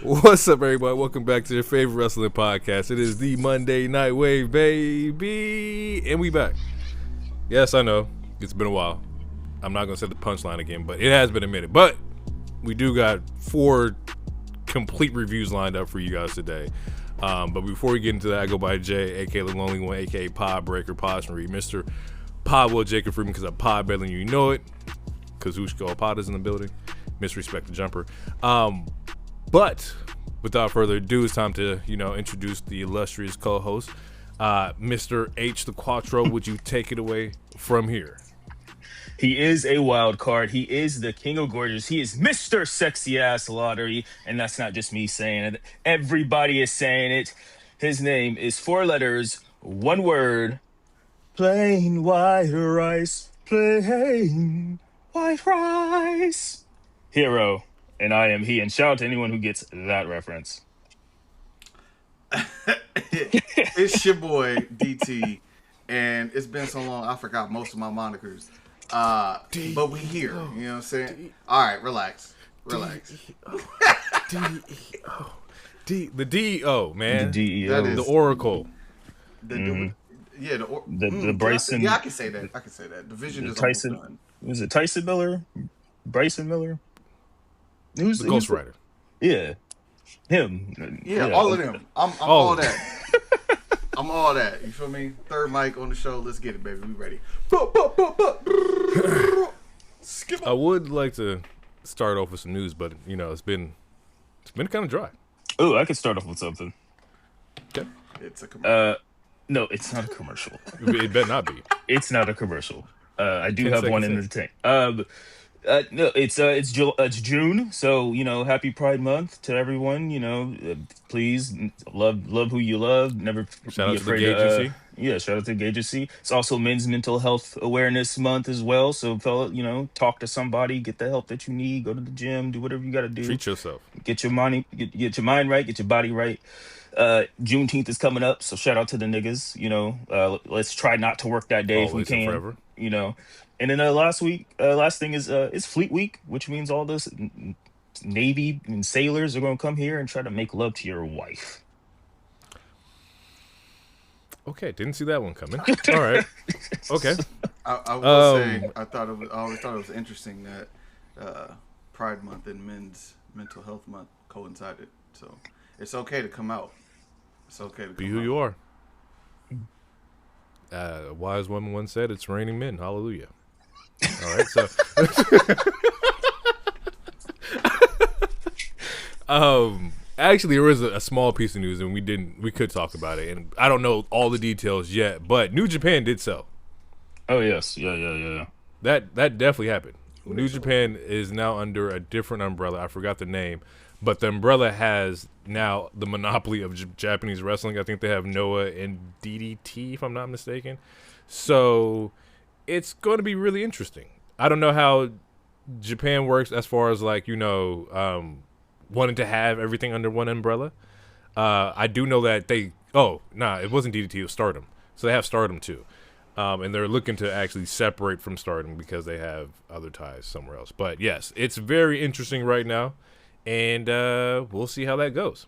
What's up, everybody? Welcome back to your favorite wrestling podcast. It is the Monday Night Wave, baby. And we back. Yes, I know. It's been a while. I'm not going to say the punchline again, but it has been a minute. But we do got 4 complete reviews lined up for you guys today. But before we get into that, I go by Jay, a.k.a. the Lonely One, a.k.a. Pod Breaker, Pod Reed, Mr. Pod Jacob Freeman, because I'm Pod better than you know it. Kazushko Pod is in the building. Misrespect the jumper. But without further ado, it's time to, introduce the illustrious co-host. Mr. H. the Quattro, would you take it away from here? He is a wild card. He is the king of gorgeous. He is Mr. Sexy Ass Lottery. And that's not just me saying it. Everybody is saying it. His name is 4 letters, 1 word. Plain white rice. Plain white rice. Hero. And I am he. And shout out to anyone who gets that reference. It's your boy DT, and it's been so long I forgot most of my monikers. But we here, you know what I'm saying? All right, relax. The DEO, man. The DEO. The Oracle. The Bryson. Yeah, I can say that. Division is Tyson. almost done. Was it Tyson Miller? Bryson Miller? Who's the Ghost Rider? Yeah. Him. Yeah, all of them. I'm all that. I'm all that. You feel me? Third mic on the show. Let's get it, baby. We ready. Skip I would like to start off with some news, but it's been kind of dry. Oh, I could start off with something. Okay. It's a commercial. No, it's not a commercial. It better not be. It's not a commercial. I do 10 have one in the tank. No, it's June, so happy Pride Month to everyone. Please love who you love. Never Shout be out to the afraid gay to. Yeah, shout out to the gay agency. It's also Men's Mental Health Awareness Month as well. So, fella, talk to somebody, get the help that you need, go to the gym, do whatever you got to do. Treat yourself. Get your money, get your mind right, get your body right. Juneteenth is coming up, so shout out to the niggas. Let's try not to work that day if we Always and can. forever. And then last thing is it's Fleet Week, which means all this Navy and sailors are going to come here and try to make love to your wife. Okay, didn't see that one coming. All right. Okay. I will say I always thought it was interesting that Pride Month and Men's Mental Health Month coincided. So it's okay to come out. It's okay to be who you are. A wise woman once said, "It's raining men." Hallelujah. All right, so actually there was a small piece of news and we could talk about it, and I don't know all the details yet, but New Japan did sell. Oh yes, yeah. That definitely happened. New Japan is now under a different umbrella. I forgot the name, but the umbrella has now the monopoly of Japanese wrestling. I think they have Noah and DDT, if I'm not mistaken. So it's going to be really interesting. I don't know how Japan works as far as wanting to have everything under one umbrella. I do know that it wasn't DDT, it was Stardom. So they have Stardom too. And they're looking to actually separate from Stardom because they have other ties somewhere else. But yes, it's very interesting right now. And we'll see how that goes.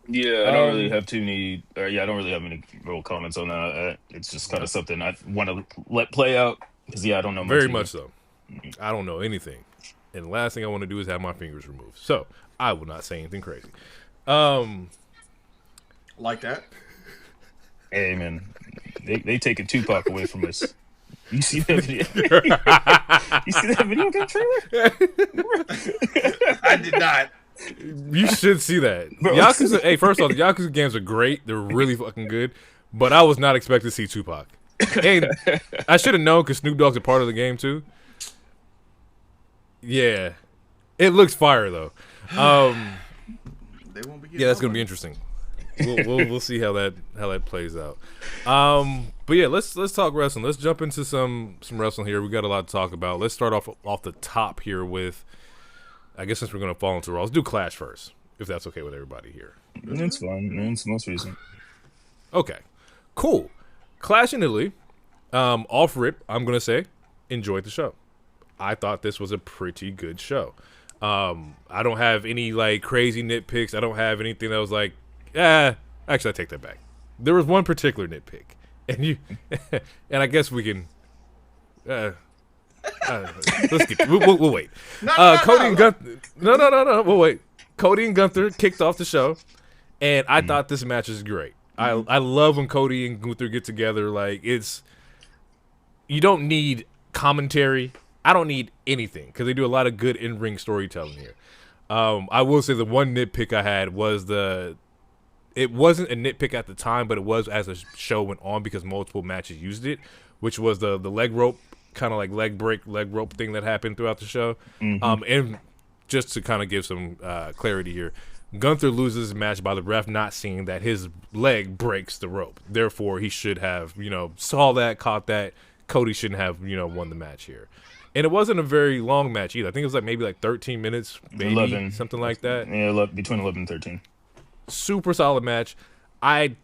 Yeah, I don't really have I don't really have any real comments on that. It's just kind of something I want to let play out because I don't know much. Very much so. I don't know anything, and the last thing I want to do is have my fingers removed. So I will not say anything crazy. like that. Hey man, they taking Tupac away from us. You see that video? You see that video game trailer? I did not. You should see that. Yakuza. Hey, first off, the Yakuza games are great. They're really fucking good. But I was not expecting to see Tupac. And I should have known because Snoop Dogg's a part of the game too. Yeah, it looks fire though. They won't be. Yeah, that's gonna be interesting. We'll see how that plays out. But yeah, let's talk wrestling. Let's jump into some wrestling here. We got a lot to talk about. Let's start off the top here with, I guess since we're gonna fall into Raw, let's do Clash first, if that's okay with everybody here. It's fine. It's most recent. Okay, cool. Clash in Italy. Off rip, I'm gonna say, enjoyed the show. I thought this was a pretty good show. I don't have any like crazy nitpicks. I don't have anything that was like, actually, I take that back. There was one particular nitpick, and you, and I guess we can. Let's get. We'll wait. Cody and Gunther. No. We'll wait. Cody and Gunther kicked off the show, and I thought this match is great. I love when Cody and Gunther get together. Like you don't need commentary. I don't need anything because they do a lot of good in-ring storytelling here. I will say the one nitpick I had was it wasn't a nitpick at the time, but it was as the show went on because multiple matches used it, which was the leg rope, kind of like leg rope thing that happened throughout the show. And just to kind of give some clarity here, Gunther loses his match by the ref not seeing that his leg breaks the rope. Therefore, he should have, saw that, caught that. Cody shouldn't have, won the match here. And it wasn't a very long match either. I think it was maybe 13 minutes, maybe 11. Something like that. Yeah, between 11 and 13. Super solid match. I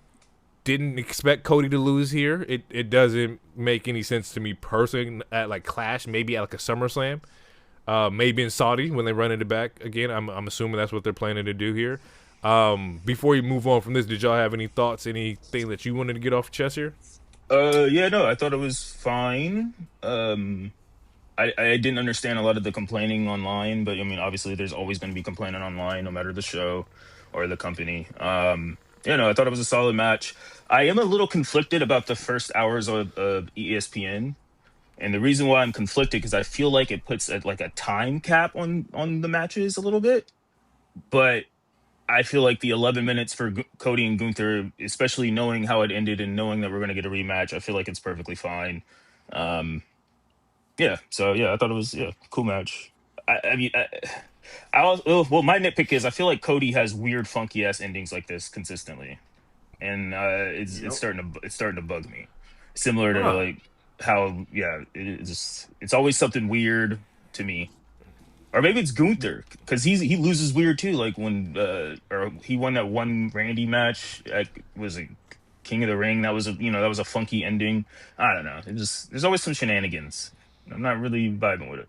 didn't expect Cody to lose here. It doesn't make any sense to me personally at Clash, maybe at a SummerSlam, maybe in Saudi when they run it back again. I'm assuming that's what they're planning to do here. Before you move on from this, did y'all have any thoughts, anything that you wanted to get off your chest here? I thought it was fine. I didn't understand a lot of the complaining online, but I mean, obviously there's always going to be complaining online, no matter the show or the company. I thought it was a solid match. I am a little conflicted about the first hours of ESPN. And the reason why I'm conflicted, because I feel like it puts a time cap on the matches a little bit. But I feel like the 11 minutes for Cody and Gunther, especially knowing how it ended and knowing that we're going to get a rematch, I feel like it's perfectly fine. I thought it was cool match. My nitpick is I feel like Cody has weird, funky ass endings like this consistently, and it's starting to bug me. Similar to how it's always something weird to me. Or maybe it's Gunther because he loses weird too. Like when or he won that one Randy match. Was it King of the Ring? That was a funky ending. I don't know. There's always some shenanigans. I'm not really vibing with it.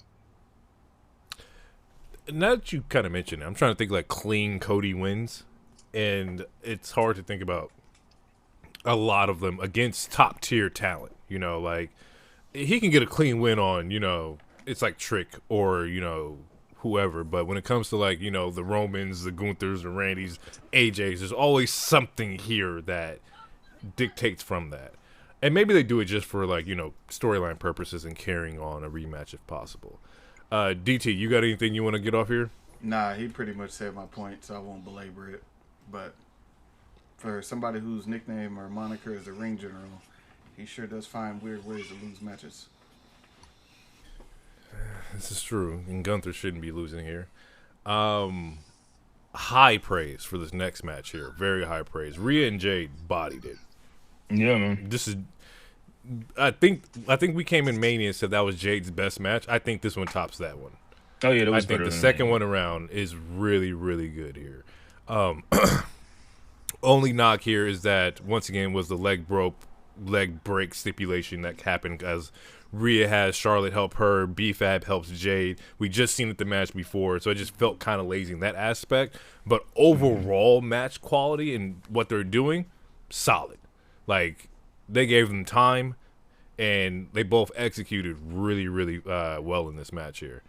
Now that you kind of mentioned it, I'm trying to think clean Cody wins, and it's hard to think about a lot of them against top tier talent. He can get a clean win on it's like Trick or whoever, but when it comes to the Romans, the Gunthers, the Randys, AJs, there's always something here that dictates from that. And maybe they do it just for storyline purposes and carrying on a rematch if possible. DT, you got anything you want to get off here? Nah, he pretty much said my point, so I won't belabor it. But for somebody whose nickname or moniker is the Ring General, he sure does find weird ways to lose matches. This is true, and Gunther shouldn't be losing here. High praise for this next match here. Very high praise. Rhea and Jade bodied it. Yeah, man. This is. I think we came in Mania and said that was Jade's best match. I think this one tops that one. Oh yeah, that was I think the second one around is really, really good here. Only knock here is that once again was the leg break stipulation that happened as Rhea has Charlotte help her, B-Fab helps Jade. We just seen it the match before, so it just felt kind of lazy in that aspect. But overall match quality and what they're doing, solid. They gave them time, and they both executed really, really well in this match here.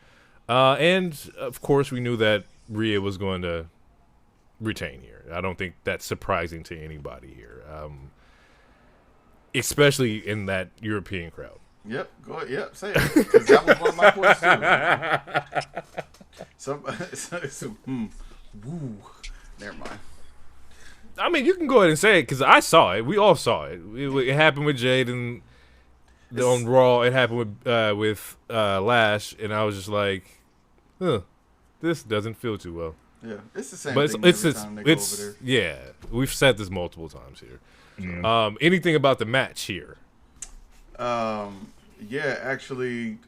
And, of course, we knew that Rhea was going to retain here. I don't think that's surprising to anybody here, especially in that European crowd. Yep, go ahead. Yep, say it. Because that was one of my points, too. Woo. Never mind. I mean, you can go ahead and say it because I saw it. We all saw it. It happened with Jade and on Raw. It happened with Lash, and I was just like, this doesn't feel too well. Yeah, it's the same but thing every time they go over there. Yeah, we've said this multiple times here. Yeah. Anything about the match here? Yeah, actually,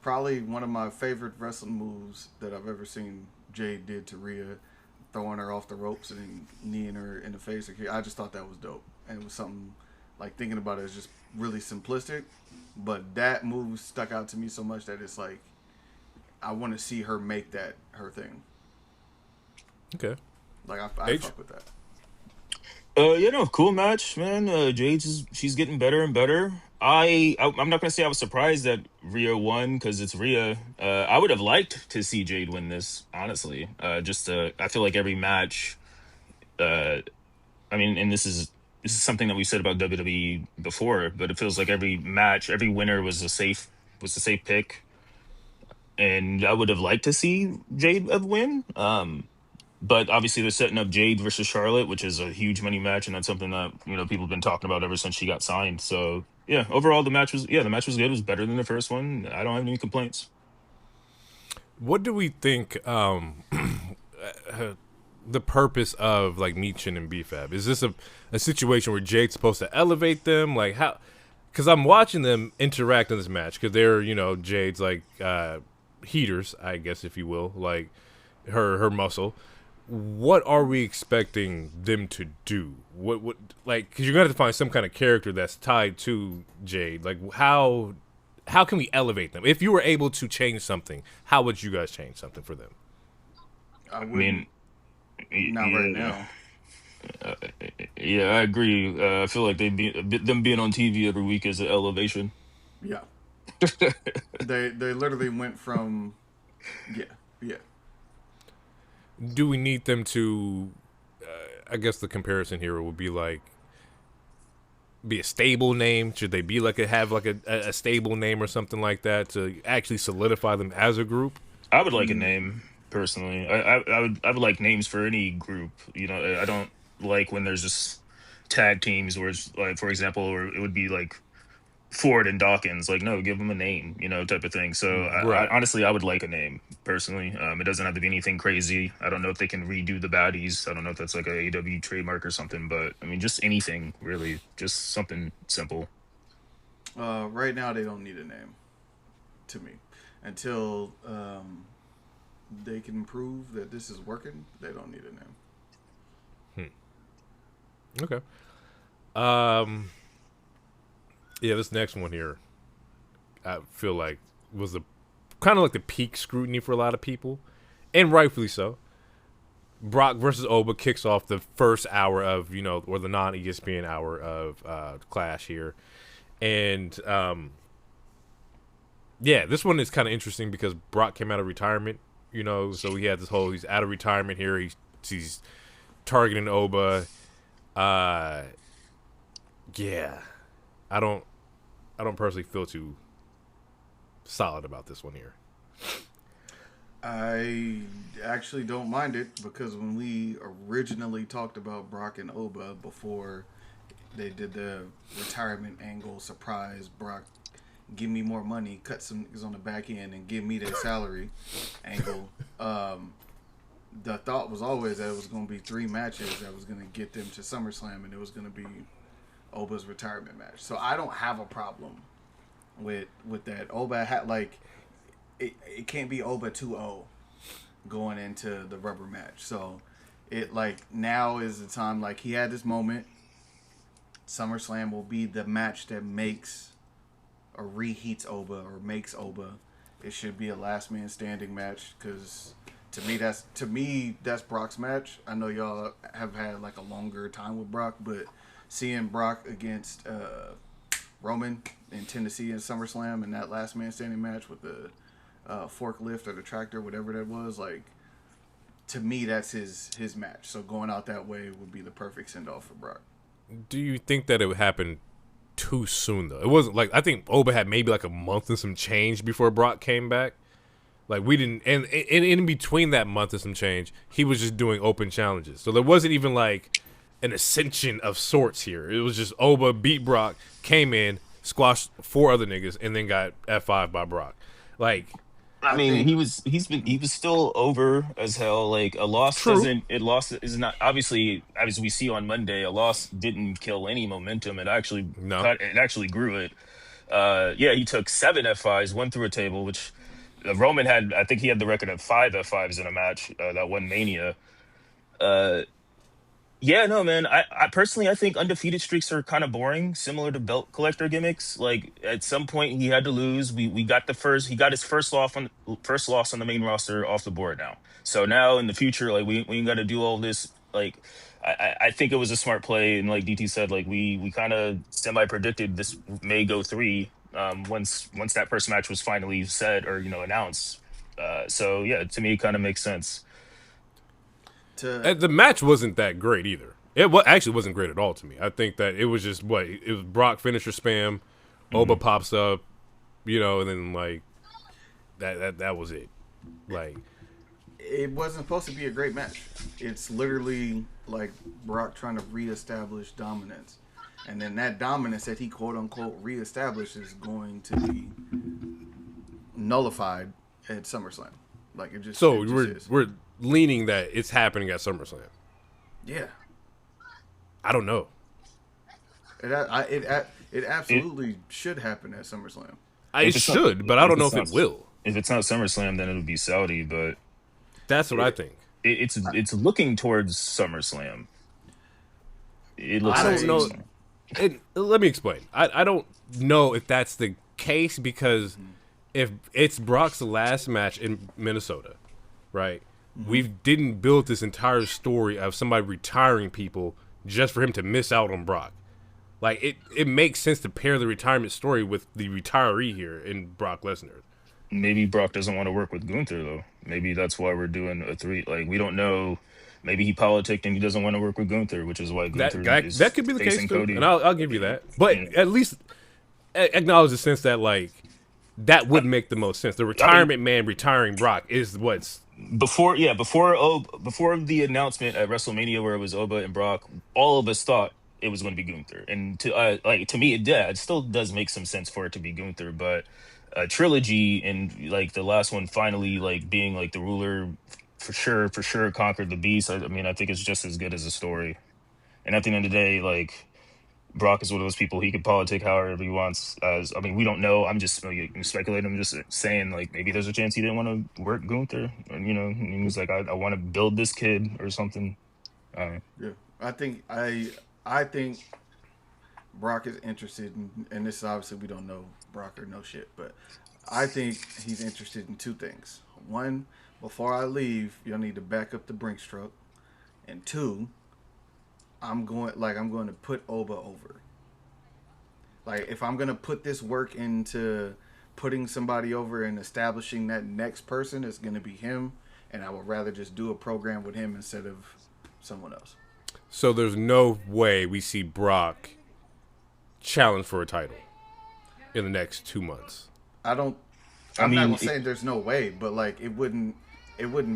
probably one of my favorite wrestling moves that I've ever seen Jade did to Rhea, throwing her off the ropes and then kneeing her in the face. I just thought that was dope. And it was something, thinking about it, is just really simplistic. But that move stuck out to me so much that it's I want to see her make that her thing. Okay. Like I fuck with that. Cool match, man. She's getting better and better. I'm not gonna say I was surprised that Rhea won because it's Rhea. I would have liked to see Jade win this, honestly. I feel like every match. I mean, and this is something that we said about WWE before, but it feels like every match, every winner was a safe pick, and I would have liked to see Jade win. But obviously they're setting up Jade versus Charlotte, which is a huge money match, and that's something that people have been talking about ever since she got signed. So yeah, overall the match was good. It was better than the first one. I don't have any complaints. What do we think? The purpose of like Michin and BFAB? Is this a situation where Jade's supposed to elevate them? Like how? Because I'm watching them interact in this match because they're Jade's like heaters, I guess if you will, like her muscle. What are we expecting them to do? What like because you're gonna have to find some kind of character that's tied to Jade. Like how can we elevate them? If you were able to change something, how would you guys change something for them? I mean, not right now. Yeah, I agree. I feel like them being on TV every week is an elevation. Yeah, they literally went from yeah. Do we need them to? I guess the comparison here would be like be a stable name. Should they be like have like a stable name or something like that to actually solidify them as a group? I would like a name personally. I would like names for any group. I don't like when there's just tag teams where it's like, for example, or it would be like Ford and Dawkins. Like, no, give them a name, type of thing. So Right. honestly, I would like a name personally. It doesn't have to be anything crazy. I don't know if they can redo the baddies. I don't know if that's like a AEW trademark or something, but I mean, just anything really, just something simple. Right now they don't need a name, to me, until they can prove that this is working. They don't need a name. Okay. Yeah, this next one here, I feel like was the kind of like the peak scrutiny for a lot of people, and rightfully so. Brock versus Oba kicks off the first hour of or the non-ESPN hour of Clash here, and yeah, this one is kind of interesting because Brock came out of retirement, so he had this whole he's out of retirement here. He's targeting Oba. Yeah, I don't personally feel too solid about this one here. I actually don't mind it because when we originally talked about Brock and Oba before they did the retirement angle, surprise Brock, give me more money, cut some niggas on the back end, and give me their salary angle. The thought was always that it was going to be 3 matches that was going to get them to SummerSlam, and it was going to be Oba's retirement match. So I don't have a problem with that. Oba had like it can't be Oba 2-0 going into the rubber match. So it like now is the time, like he had this moment. SummerSlam will be the match that makes or reheats Oba or makes Oba. It should be a last man standing match because to me that's Brock's match. I know y'all have had like a longer time with Brock, but seeing Brock against Roman in Tennessee in SummerSlam and that last man standing match with the forklift or the tractor, whatever that was, like to me that's his match. So going out that way would be the perfect send off for Brock. Do you think that it would happen too soon though? It wasn't like I think Oba had maybe like a month and some change before Brock came back. Like we didn't, and in between that month and some change, he was just doing open challenges. So there wasn't even like an ascension of sorts here. It was just Oba beat Brock, came in, squashed 4 other niggas, and then got F5 by Brock. Like, I mean, he was still over as hell. Like a loss True. is not obviously, as we see on Monday, a loss didn't kill any momentum. It actually it actually grew it. Yeah, he took 7 F5s, 1 through a table, which Roman had. I think he had the record of 5 F5s in a match that one Mania. Yeah, no, man. I personally, I think undefeated streaks are kind of boring, similar to belt collector gimmicks. Like at some point, he had to lose. We got the first. He got his first loss on the main roster off the board now. So now in the future, like we ain't got to do all this. Like I think it was a smart play, and like DT said, like we kind of semi predicted this may go three. Once that first match was finally said or announced. So yeah, to me, it kind of makes sense. To The match wasn't that great either. Actually wasn't great at all to me. I think that it was just it was Brock finisher spam, Oba pops up, and then like that was it. Like it wasn't supposed to be a great match. It's literally like Brock trying to reestablish dominance, and then that dominance that he quote unquote reestablished is going to be nullified at SummerSlam. Like it just so it just is. we're leaning that it's happening at SummerSlam. Yeah. I don't know. It absolutely should happen at SummerSlam. It should, but I don't know if it will. If it's not SummerSlam, then it'll be Saudi. But That's what I think. it's looking towards SummerSlam. It looks. I like don't know. SummerSlam. Let me explain. I don't know if that's the case because if it's Brock's last match in Minnesota, right? We didn't build this entire story of somebody retiring people just for him to miss out on Brock. Like it makes sense to pair the retirement story with the retiree here in Brock Lesnar. Maybe Brock doesn't want to work with Gunther though. Maybe that's why we're doing a three. Like we don't know. Maybe he politicked and he doesn't want to work with Gunther, which is why Gunther is that could be the case too, Cody. and I'll give you that. But at least acknowledge the sense that like that would make the most sense. The retirement man retiring Brock is what's before the announcement at WrestleMania where it was Oba and Brock. All of us thought it was going to be Gunther, and to me it still does make some sense for it to be Gunther, but a trilogy and like the last one finally like being like the ruler for sure conquered the beast. I mean, I think it's just as good as a story. And at the end of the day, like Brock is one of those people, he could politic however he wants. I mean, we don't know. I'm just speculating. I'm just saying, like, maybe there's a chance he didn't want to work Gunther. And, he was like, I want to build this kid or something. Yeah, I think Brock is interested in, and this is obviously we don't know Brock or no shit, but I think he's interested in two things. One, before I leave, you'll need to back up the Brinks truck, and two, I'm going to put Oba over. Like if I'm gonna put this work into putting somebody over and establishing that next person, it's gonna be him, and I would rather just do a program with him instead of someone else. so there's no way we see Brock challenge for a title in the next 2 months. I'm not gonna say there's no way, but like it wouldn't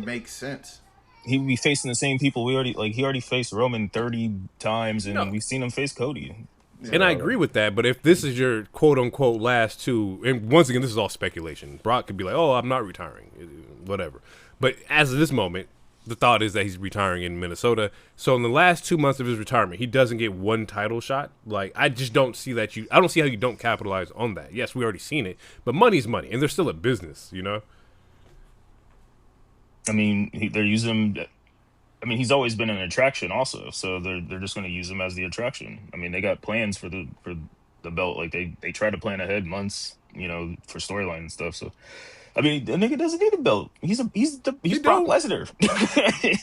make sense. He would be facing the same people he already faced Roman 30 times, and we've seen him face Cody. And I agree with that, but if this is your quote-unquote last two, and once again, this is all speculation. Brock could be like, oh, I'm not retiring, whatever. But as of this moment, the thought is that he's retiring in Minnesota. So in the last 2 months of his retirement, he doesn't get one title shot. Like, I just don't see that I don't see how you don't capitalize on that. Yes, we already seen it, but money's money, and they're still a business, I mean, they're using him. I mean, he's always been an attraction, also. So they're just going to use him as the attraction. I mean, they got plans for the belt. Like they try to plan ahead months, for storyline and stuff. So, I mean, the nigga doesn't need a belt. He's Brock Lesnar.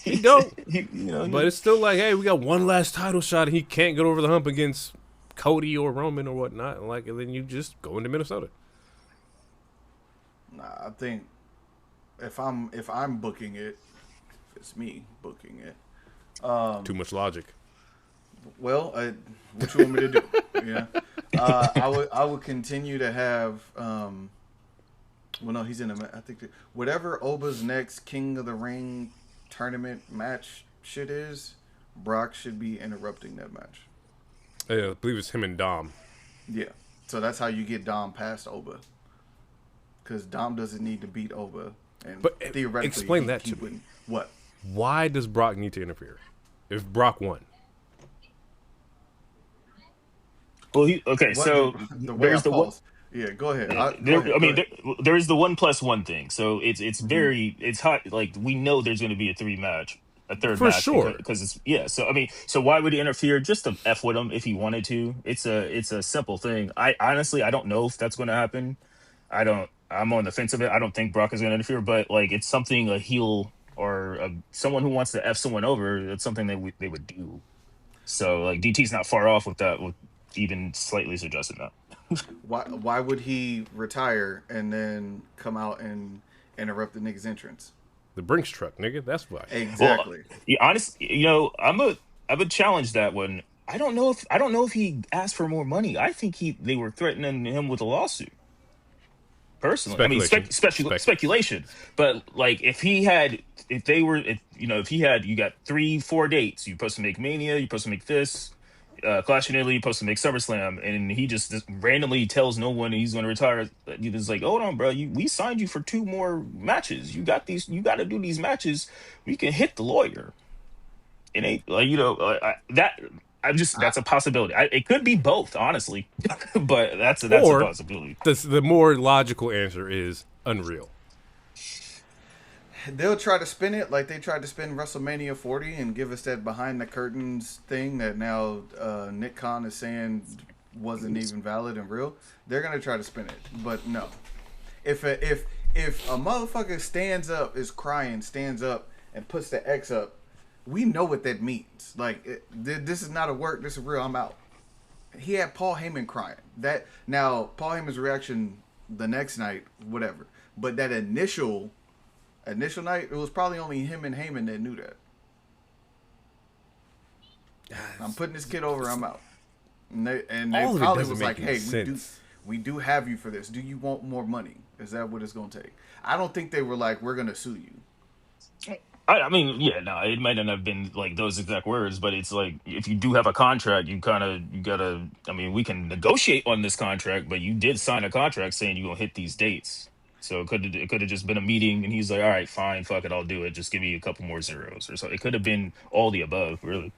He don't. But it's still like, hey, we got one last title shot, and he can't get over the hump against Cody or Roman or whatnot. And then you just go into Minnesota. Nah, I think if I'm booking it, if it's me booking it, Too much logic. well, what you want me to do? Yeah, I would continue to have. Well, no, he's in I think whatever Oba's next King of the Ring tournament match shit is, Brock should be interrupting that match. Yeah, I believe it's him and Dom. Yeah, so that's how you get Dom past Oba, because Dom doesn't need to beat Oba. And But theoretically, explain that to me. wouldn't. What? Why does Brock need to interfere if Brock won? Well, so there's the one. Yeah, go ahead. There's the 1+1 thing. So it's very it's hot. Like we know there's going to be a 3 match. a third For match sure. because it's So I mean, so why would he interfere? Just to f with him if he wanted to. It's a simple thing. I honestly I don't know if that's going to happen. I'm on the fence of it. I don't think Brock is going to interfere, but like it's something a heel or someone who wants to f someone over. It's something they would do. So like DT's not far off with that. With even slightly suggesting that. Why would he retire and then come out and interrupt the nigga's entrance? The Brinks truck, nigga. That's why. Exactly. Well, I would challenge that one. I don't know if he asked for more money. I think they were threatening him with a lawsuit. Personally, speculation. But like, if he had you got 3-4 dates, you're supposed to make Mania, you're supposed to make this. Clash in Italy, you're supposed to make SummerSlam, and he just randomly tells no one he's going to retire. He's like, hold on, bro, we signed you for 2 more matches. You got you got to do these matches. We can hit the lawyer. It ain't like that's a possibility. It could be both, honestly, but that's a possibility. The more logical answer is Unreal. They'll try to spin it like they tried to spin WrestleMania 40 and give us that behind the curtains thing that now Nick Khan is saying wasn't even valid and real. They're gonna try to spin it, but no. If a motherfucker stands up, is crying, stands up and puts the X up, we know what that means. Like this is not a work. This is real. I'm out. He had Paul Heyman crying. That now Paul Heyman's reaction the next night, whatever. But that initial night, it was probably only him and Heyman that knew that. I'm putting this kid over. I'm out. And they probably was like, "Hey, we do have you for this. Do you want more money? Is that what it's gonna take?" I don't think they were like, "We're gonna sue you." I mean, yeah, no, it might not have been like those exact words, but it's like if you do have a contract, you gotta. I mean, we can negotiate on this contract, but you did sign a contract saying you're gonna hit these dates. So it could have just been a meeting, and he's like, "All right, fine, fuck it, I'll do it. Just give me a couple more zeros," or so. It could have been all the above, really.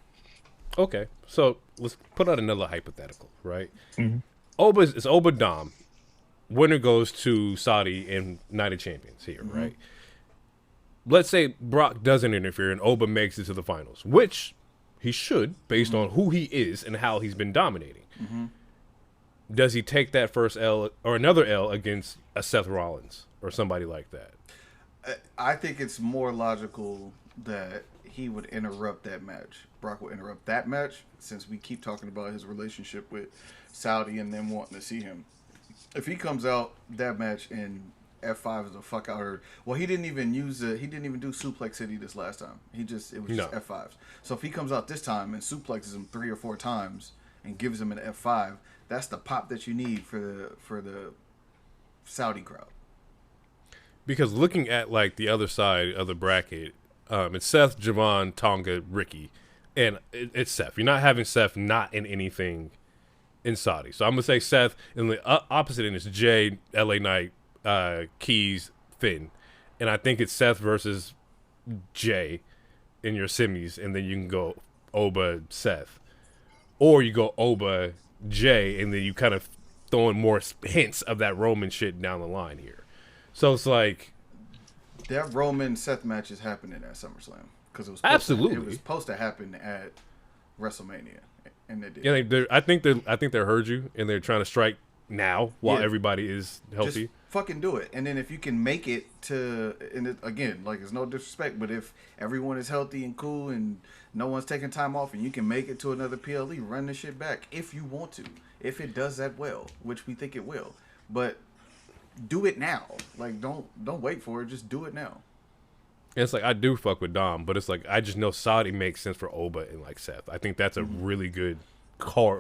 Okay, so let's put out another hypothetical, right? Mm-hmm. It's Oba Dom. Winner goes to Saudi and Night of Champions here, right? Let's say Brock doesn't interfere and Oba makes it to the finals, which he should, based on who he is and how he's been dominating. Does he take that first L or another L against a Seth Rollins or somebody like that? I think it's more logical that he would interrupt that match. Brock would interrupt that match, since we keep talking about his relationship with Saudi and them wanting to see him. If he comes out that match and F5 is a fuck out, or well, he didn't even do Suplex City this last time. It was just F5s. So if he comes out this time and suplexes him 3 or 4 times and gives him an F5, that's the pop that you need for the Saudi crowd. Because looking at like the other side of the bracket, it's Seth, Javon, Tonga, Ricky, and it's Seth. You're not having Seth not in anything in Saudi. So I'm gonna say Seth, and the opposite end is Jay, LA Knight, Keys, Finn, and I think it's Seth versus Jay in your semis, and then you can go Oba, Seth, or you go Oba, Jay, and then you kind of throwing more hints of that Roman shit down the line here. So it's like that Roman Seth match is happening at SummerSlam because it was supposed to happen at WrestleMania, and they did. Yeah, I think they heard you, and they're trying to strike now while everybody is healthy. Just fucking do it, and then if you can make it to, and again, like it's no disrespect, but if everyone is healthy and cool and no one's taking time off, and you can make it to another PLE, run the shit back if you want to, if it does that well, which we think it will, but do it now. Like don't wait for it, just do it now. And it's like I do fuck with Dom, but it's like I just know Saudi makes sense for Oba and like Seth. I think that's a really good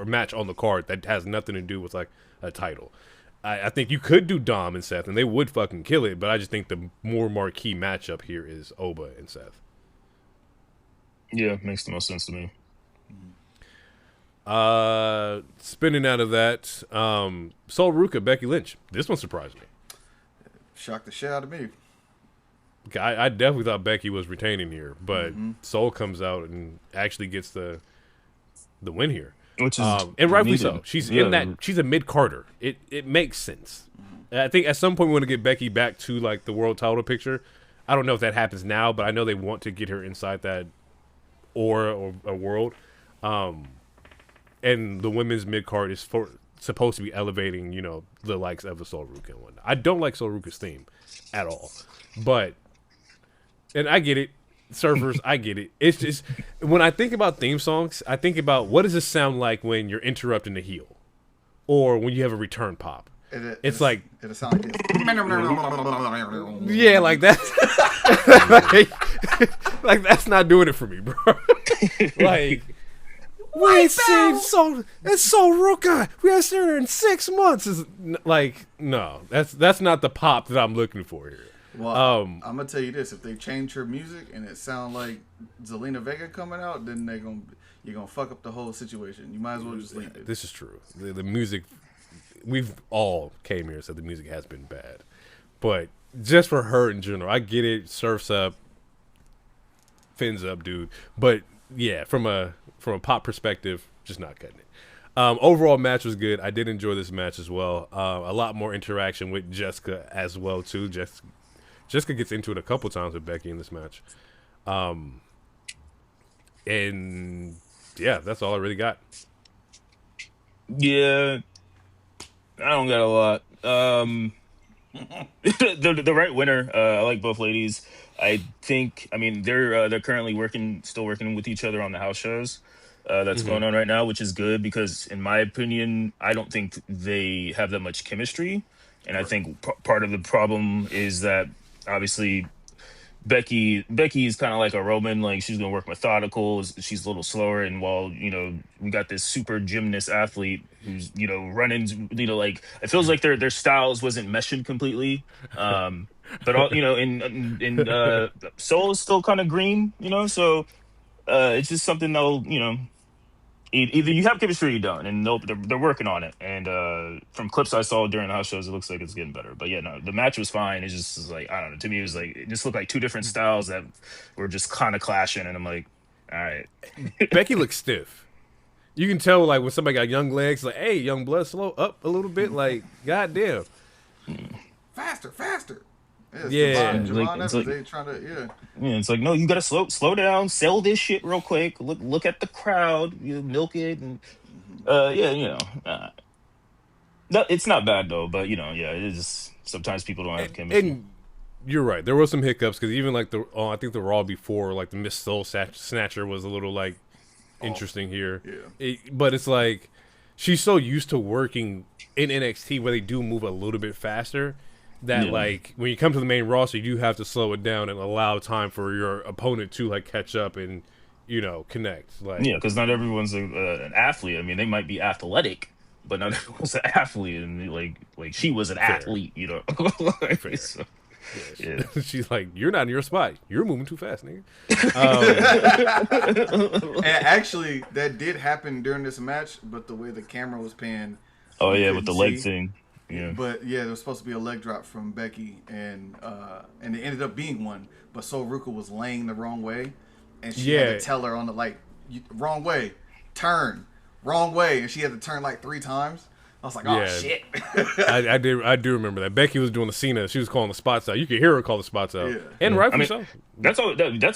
match on the card that has nothing to do with like a title. I think you could do Dom and Seth, and they would fucking kill it. But I just think the more marquee matchup here is Oba and Seth. Yeah, makes the most sense to me. Spinning out of that, Sol Ruka, Becky Lynch. This one surprised me. Shocked the shit out of me. I definitely thought Becky was retaining here, but Sol comes out and actually gets the win here. Which is and rightfully needed. so. She's in that. She's a mid Carter. It makes sense. I think at some point we want to get Becky back to like the world title picture. I don't know if that happens now, but I know they want to get her inside that aura or a world. And the women's mid card is supposed to be elevating, the likes of the Sol Ruka and whatnot. I don't like Sol Ruka's theme at all, and I get it, surfers, I get it. It's just when I think about theme songs, I think about what does it sound like when you're interrupting the heel, or when you have a return pop. It's like it'll sound like this. Yeah, like that. like that's not doing it for me, bro. Like. Wait, it's so Ruka. We haven't seen her in 6 months. Is like no, that's not the pop that I'm looking for here. Well, I'm gonna tell you this: if they change her music and it sound like Zelina Vega coming out, then you're gonna fuck up the whole situation. You might as well just leave it. This is true. The music, we've all came here and said the music has been bad, but just for her in general, I get it. Surfs up, fins up, dude. But yeah, from a pop perspective, just not cutting it. Overall match was good. I did enjoy this match as well. A lot more interaction with Jessica as well too. Jessica gets into it a couple times with Becky in this match. And yeah, that's all I really got. Yeah, I don't got a lot. The right winner. I like both ladies. I mean, they're currently still working with each other on the house shows that's going on right now, which is good because, in my opinion, I don't think they have that much chemistry, and I think part of the problem is that obviously Becky is kind of like a Roman, like she's gonna work methodical. She's a little slower, and while we got this super gymnast athlete who's running, like it feels like their styles wasn't meshing completely. But all in Soul is still kind of green, so it's just something they'll either you have chemistry or you don't, and they're working on it. And from clips I saw during the house shows, it looks like it's getting better. But yeah, no, the match was fine. It's just like, I don't know. To me, it was like it just looked like two different styles that were just kind of clashing, and I'm like, all right. Becky looks stiff. You can tell like when somebody got young legs, like, hey, young blood, slow up a little bit. Like, goddamn, faster. Yeah, it's like they trying to it's like, no, you gotta slow down, sell this shit real quick. Look at the crowd, milk it, and no, it's not bad though. But it is. Sometimes people don't have chemistry. And you're right. There were some hiccups because even like I think the Raw before, like the Miss Soul Snatcher was a little like interesting here. Yeah, but it's like she's so used to working in NXT where they do move a little bit faster. That like when you come to the main roster, you do have to slow it down and allow time for your opponent to like catch up and connect. Like because not everyone's an athlete. I mean, they might be athletic, but not everyone's an athlete. And like she was an athlete, Fair. So, yeah. She's like, you're not in your spot. You're moving too fast, nigga. And actually, that did happen during this match, but the way the camera was panned. Oh yeah, with the leg thing. Yeah. But yeah, there was supposed to be a leg drop from Becky, and it ended up being one. But Sol Ruka was laying the wrong way, and she had to tell her on the wrong way, turn, wrong way, and she had to turn like 3 times. I was like, oh shit. I do remember that. Becky was doing the Cena. She was calling the spots out. You could hear her call the spots out, and rightfully so. That's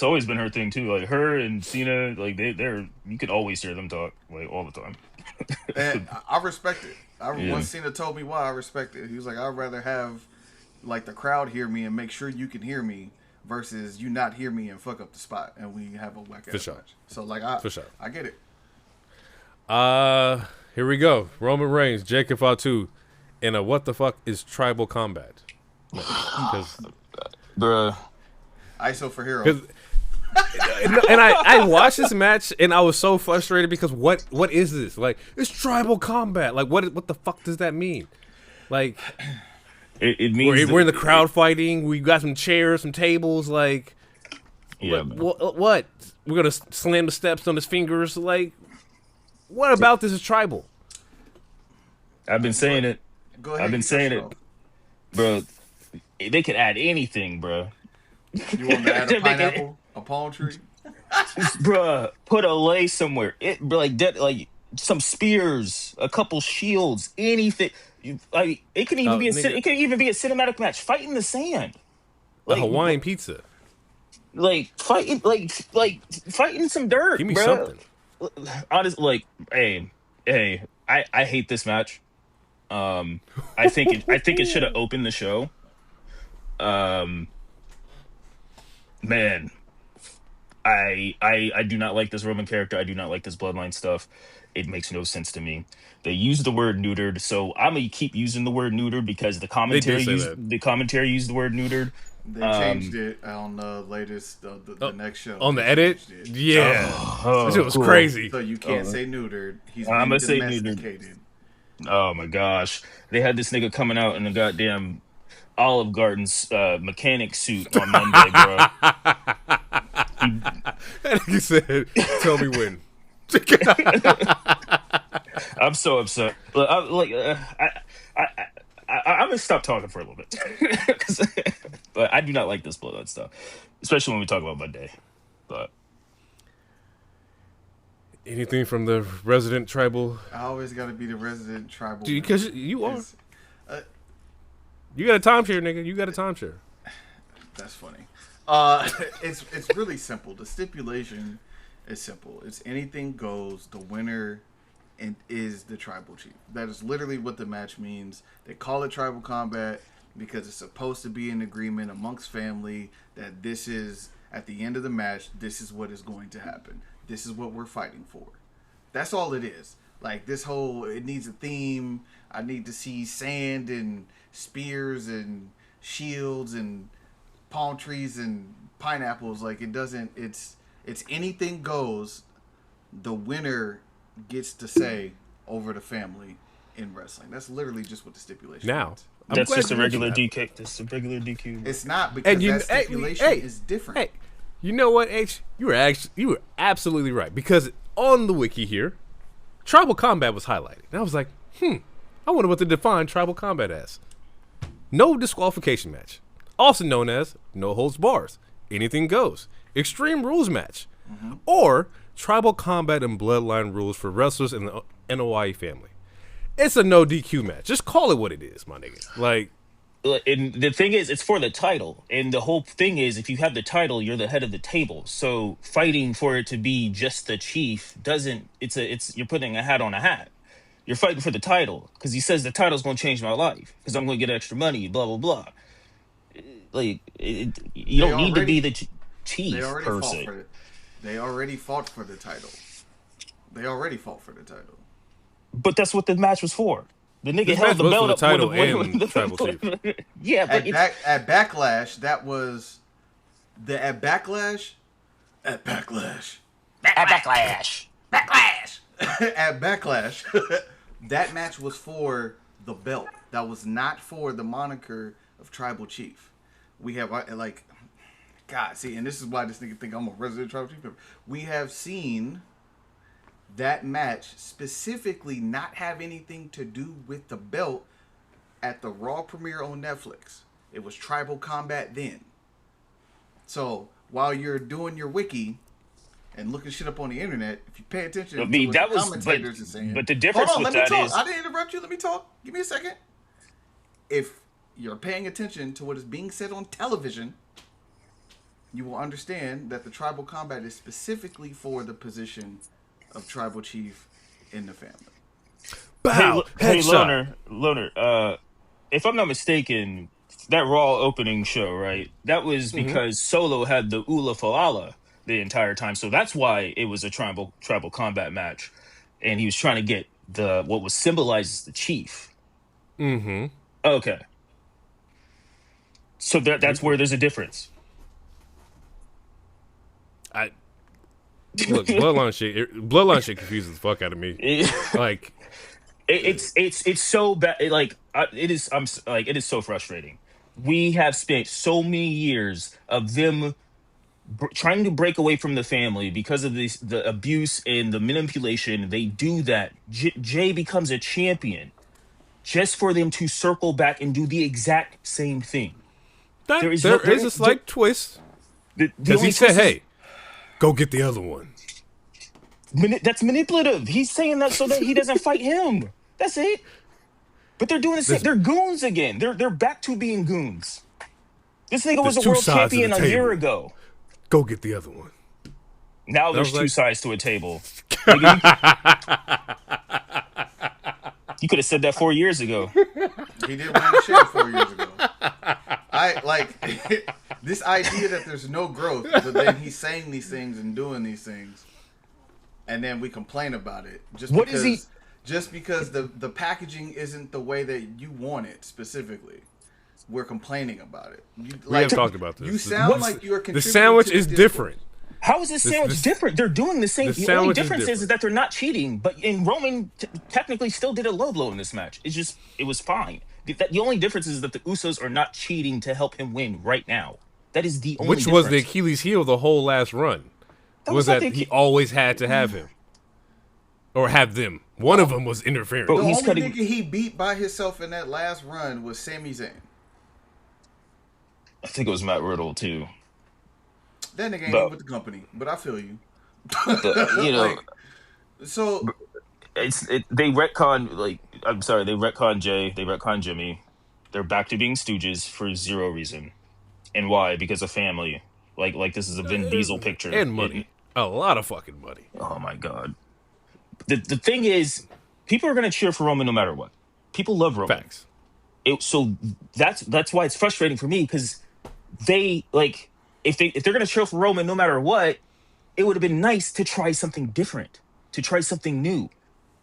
always been her thing too. Like her and Cena, like they're you could always hear them talk like all the time. And I respect it. Once Cena told me why, I respect it. He was like, I'd rather have like the crowd hear me and make sure you can hear me versus you not hear me and fuck up the spot and we have a whack ass match. So like I get it. Here we go. Roman Reigns, Jacob Fatu in a what the fuck is tribal combat? Bruh. ISO for hero. And I watched this match and I was so frustrated because what is this? Like, it's tribal combat. Like what the fuck does that mean? Like it means we're in the crowd fighting, we got some chairs, some tables, like what? We're gonna slam the steps on his fingers, like what about this is tribal? I've been saying it. Go ahead. I've been saying it. Bro, they could add anything, bro. You want to add a pineapple? A palm tree? Bruh, put a lay somewhere. Like some spears, a couple shields, anything. It can even be a cinematic match. Fight in the sand. Like, a Hawaiian pizza. like fighting some dirt, Give me bro. something. Honestly, like, hey, I hate this match. I think it should have opened the show. Um, man, I do not like this Roman character. I do not like this bloodline stuff. It makes no sense to me. They use the word neutered, so I'm gonna keep using the word neutered because They did say that. the commentary used the word neutered. They changed it on the latest, the next show. On the They edit, changed it. yeah, that shit was Cool. crazy. So you can't say neutered. He's been I'ma say neutered. domesticated. Oh my gosh, they had this nigga coming out in a goddamn Olive Garden's mechanic suit on Monday, bro. That nigga said, "Tell me when." I'm so upset. I'm gonna stop talking for a little bit, but I do not like this bloodline stuff, especially when we talk about Monday. But Anything from the resident tribal? I always got to be the resident tribal. Because you are. It's- You got a timeshare, nigga. You got a timeshare. That's funny. It's really simple. The stipulation is simple. It's anything goes. The winner is the tribal chief. That is literally what the match means. They call it tribal combat because it's supposed to be an agreement amongst family that this is, at the end of the match, this is what is going to happen. This is what we're fighting for. That's all it is. Like, this whole, it needs a theme. I need to see sand and spears and shields and palm trees and pineapples. Like, it doesn't, it's anything goes. The winner gets to say over the family in wrestling. That's literally just what the stipulation Now, is. that's just a regular DQ. DQ. That's a regular DQ. It's not, because that stipulation is different. Hey, you know what, H? You were absolutely right, because on the wiki here, tribal combat was highlighted. And I was like, I wonder what they define tribal combat as. No disqualification match, also known as no holds bars, anything goes, extreme rules match, or tribal combat and bloodline rules for wrestlers in the NOI family. It's a no DQ match. Just call it what it is, my nigga. Like, And the thing is, it's for the title. And the whole thing is, if you have the title, you're the head of the table. So fighting for it to be just the chief doesn't. It's you're putting a hat on a hat. You're fighting for the title because he says the title's going to change my life because I'm going to get extra money. Blah blah blah. Like you don't need to be the chief They already per fought se. for it. They already fought for the title. They already fought for the title. But that's what the match was for. The nigga This held match the was belt for up the title with and tribal chief. Yeah, but At Backlash, that was at Backlash. At Backlash. At Backlash, that match was for the belt. That was not for the moniker of tribal chief. We have like, God, see, and this is why this nigga think I'm a resident tribal chief member. We have seen that match specifically not have anything to do with the belt at the Raw premiere on Netflix. It was tribal combat then. So while you're doing your wiki and looking shit up on the internet, if you pay attention to what the commentators are saying. But the difference Hold on, with let me that talk. is, I didn't interrupt you. Let me talk. Give me a second. If you're paying attention to what is being said on television, you will understand that the tribal combat is specifically for the position of tribal chief in the family. Bow, hey, headshot. Loner, if I'm not mistaken, that Raw opening show, right? That was because Solo had the Ula Falala the entire time, so that's why it was a tribal combat match, and he was trying to get the what was symbolized as the chief. Okay, so that's where there's a difference. Look, bloodline shit confuses the fuck out of me. Like, it's so bad. It is so frustrating. We have spent so many years of them trying to break away from the family because of the abuse and the manipulation. They do that. Jay becomes a champion just for them to circle back and do the exact same thing. there is a slight twist. Because he said, hey, go get the other one. That's manipulative. He's saying that so that he doesn't fight him. That's it. But they're doing the same. They're goons again. They're back to being goons. This nigga was a world champion a year ago. Go get the other one. Now there's was two like- sides to a table. Like, you could have said that 4 years ago. He did win the shit 4 years ago. I like this idea that there's no growth, but then he's saying these things and doing these things, and then we complain about it just because the packaging isn't the way that you want it specifically. We're complaining about it. We have talked about this. You sound like you're the contributing sandwich to the is discourse. different. How is this sandwich different? They're doing the same. The only difference is that they're not cheating. But Roman technically still did a low blow in this match. It was fine. The only difference is that the Usos are not cheating to help him win right now. That is the only Which difference. was the Achilles heel the whole last run. Was that he always had to have him. Or have them. One of them was interfering. The only nigga he beat by himself in that last run was Sami Zayn. I think it was Matt Riddle too. That nigga ain't with the company, but I feel you. You know, so they retcon they retcon Jay, they retcon Jimmy. They're back to being stooges for zero reason. And why? Because of family. Like this is a Vin Diesel picture. And money. A lot of fucking money. Oh my god. The thing is, people are gonna cheer for Roman no matter what. People love Roman. Facts. So that's why it's frustrating for me, because they if they're gonna cheer for Roman no matter what, it would have been nice to try something different, to try something new.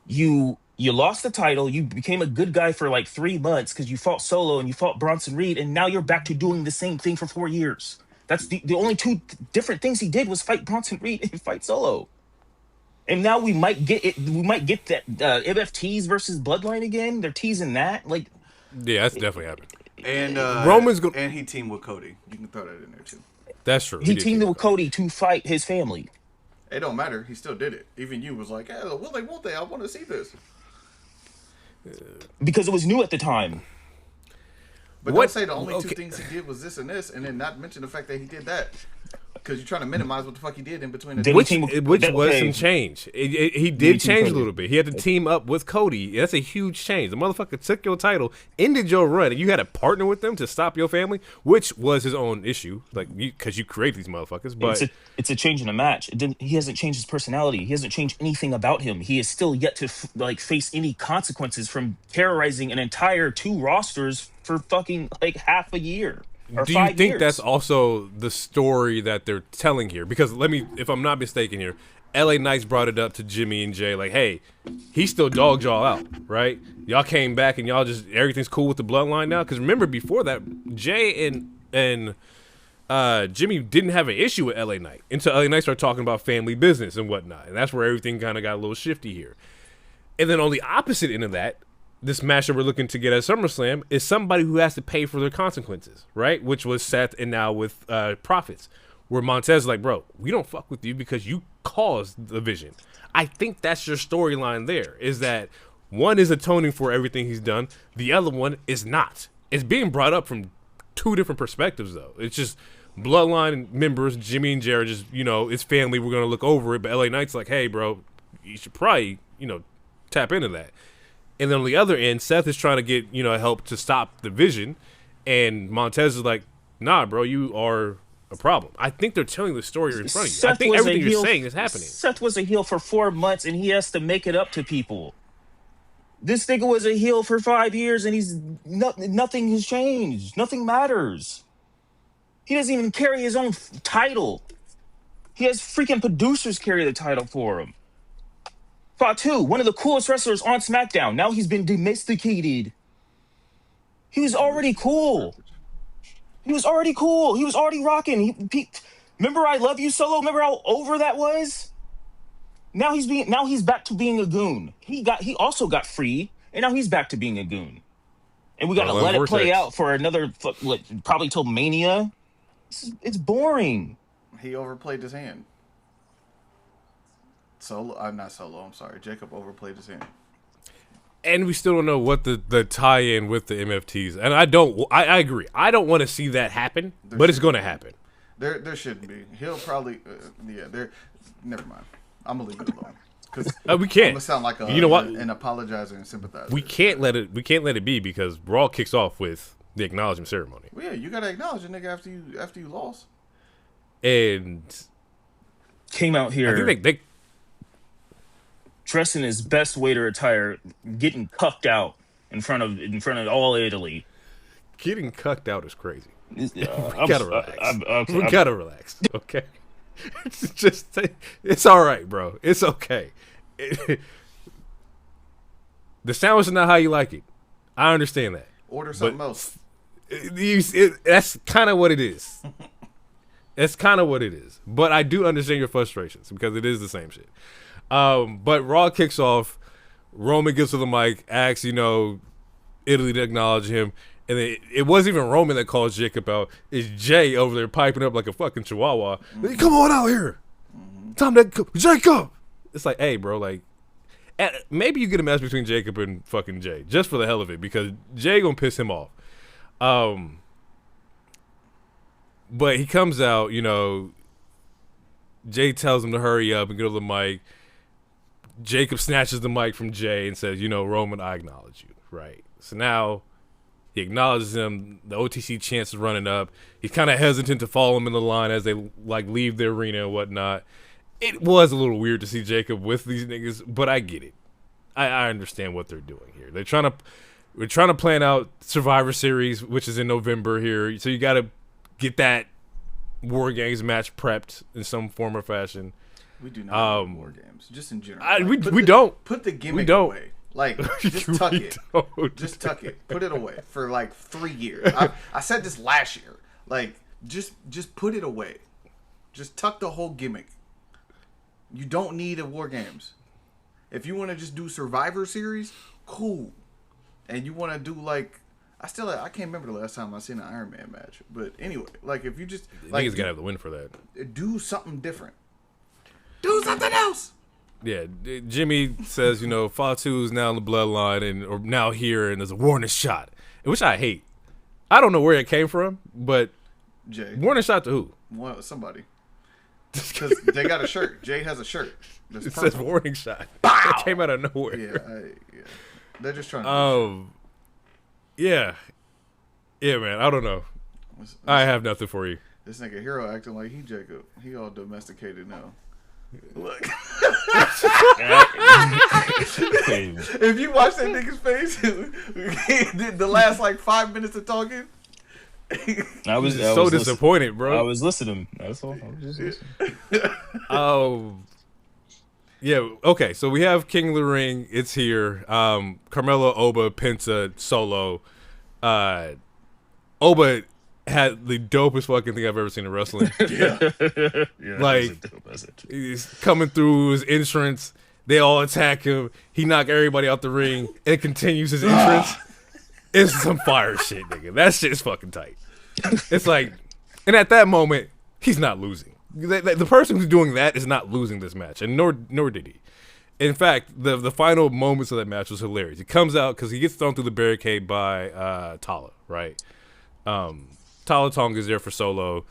You lost the title, you became a good guy for like 3 months because you fought Solo and you fought Bronson Reed, and now you're back to doing the same thing for 4 years. That's the only two different things he did was fight Bronson Reed and fight Solo. And now we might get it. We might get that MFTs versus Bloodline again. They're teasing that. Yeah, that's definitely happened. And Roman's and he teamed with Cody. You can throw that in there too. That's true. He teamed with Cody to fight his family. It don't matter. He still did it. Even you was like, "Hey, will they? Won't they? I want to see this." Because it was new at the time. But don't say the only two things he did was this and this, and then not mention the fact that he did that. Because you're trying to minimize what the fuck he did in between the two. Which was some change. He did change a little bit. He had to team up with Cody. That's a huge change. The motherfucker took your title, ended your run, and you had to partner with them to stop your family, which was his own issue, because you create these motherfuckers. But it's a change in a match. He hasn't changed his personality. He hasn't changed anything about him. He is still yet to face any consequences from terrorizing an entire 2 rosters for fucking half a year. Do you think that's also the story that they're telling here? Because if I'm not mistaken here, LA Knights brought it up to Jimmy and Jay, like, hey, he still dogged y'all out, right? Y'all came back and y'all everything's cool with the bloodline now? Because remember, before that, Jay and Jimmy didn't have an issue with LA Knight until LA Knight started talking about family business and whatnot. And that's where everything kind of got a little shifty here. And then on the opposite end of that, this match that we're looking to get at SummerSlam is somebody who has to pay for their consequences, right? Which was Seth and now with Profits, where Montez is like, bro, we don't fuck with you because you caused the vision. I think that's your storyline there, is that one is atoning for everything he's done. The other one is not. It's being brought up from 2 different perspectives, though. It's just Bloodline members, Jimmy and Jared, just, it's family, we're going to look over it. But LA Knight's like, hey, bro, you should probably, tap into that. And then on the other end, Seth is trying to get, help to stop the vision. And Montez is like, nah, bro, you are a problem. I think they're telling the story in front of you. I think everything you're saying is happening. Seth was a heel for 4 months, and he has to make it up to people. This nigga was a heel for 5 years, and nothing has changed. Nothing matters. He doesn't even carry his own title. He has freaking producers carry the title for him. Fatu, one of the coolest wrestlers on SmackDown. Now he's been domesticated. He was already cool. He was already rocking. Remember I Love You Solo? Remember how over that was? Now he's back to being a goon. He also got free, and now he's back to being a goon. And we got to let it play out for another, probably till Mania. It's boring. He overplayed his hand. Not Solo. I'm sorry. Jacob overplayed his hand. And we still don't know what the tie-in with the MFTs. And I agree. I don't want to see that happen, but it's going to happen. There shouldn't be. He'll probably, never mind. I'm going to leave it alone. Because we can't. I'm going to sound like you know what? An apologizer and sympathizer. We can't let it be, because Raw kicks off with the acknowledgement ceremony. Well, yeah, you got to acknowledge a nigga after you lost. and came out I here think they dressed in his best waiter attire, getting cucked out in front of all Italy. getting cucked out is crazy. We I'm- gotta relax. I'm- We gotta relax. Okay, it's just it's all right, bro. It's okay. The sandwich is not how you like it. I understand that. Order something else. That's kind of what it is. That's kind of what it is. But I do understand your frustrations because it is the same shit. But Raw kicks off. Roman gets to the mic, asks, Italy to acknowledge him. And it wasn't even Roman that calls Jacob out. It's Jay over there piping up like a fucking chihuahua. Come on out here. Time to Jacob. It's like, hey, bro, like, maybe you get a match between Jacob and fucking Jay just for the hell of it because Jay gonna piss him off. But he comes out, Jay tells him to hurry up and get on the mic. Jacob snatches the mic from Jay and says, Roman, I acknowledge you, right? So now he acknowledges him. The OTC chance is running up. He's kind of hesitant to follow him in the line as they leave the arena and whatnot. It was a little weird to see Jacob with these niggas, but I get it. I understand what they're doing here. We're trying to plan out Survivor Series, which is in November here. So you got to get that War Games match prepped in some form or fashion. We do not have War Games, just in general. We don't. Put the gimmick away. Like, just tuck it. Don't. Just tuck it. Put it away for like 3 years. I said this last year. Like, just put it away. Just tuck the whole gimmick. You don't need a War Games. If you want to just do Survivor Series, cool. And you want to do like, I can't remember the last time I seen an Iron Man match. But anyway, like if you just Niggas gotta have the win for that. Do something different. Do something else. Yeah, Jimmy says, Fatu's now in the bloodline or now here, and there's a warning shot, which I hate. I don't know where it came from, but Jay. Warning shot to who? Somebody. Because they got a shirt. Jay has a shirt. It says warning shot. It came out of nowhere. Yeah. They're just trying to. Yeah, man. I don't know. I have nothing for you. This nigga Hero acting like he Jacob. He all domesticated now. Look. If you watch that nigga's face, the last like 5 minutes of talking. I was so disappointed, bro. I was listening. That's all. I was just listening. Yeah. Okay. So we have King of the Ring. It's here. Carmelo, Oba, Penta, Solo. Oba had the dopest fucking thing I've ever seen in wrestling. Yeah, like he's coming through his entrance. They all attack him. He knocked everybody out the ring and continues his entrance. It's some fire shit, nigga. That shit is fucking tight. It's like, and at that moment, he's not losing. The person who's doing that is not losing this match, and nor did he. In fact, the final moments of that match was hilarious. He comes out because he gets thrown through the barricade by Tala, right? Tala Tonga is there for Solo.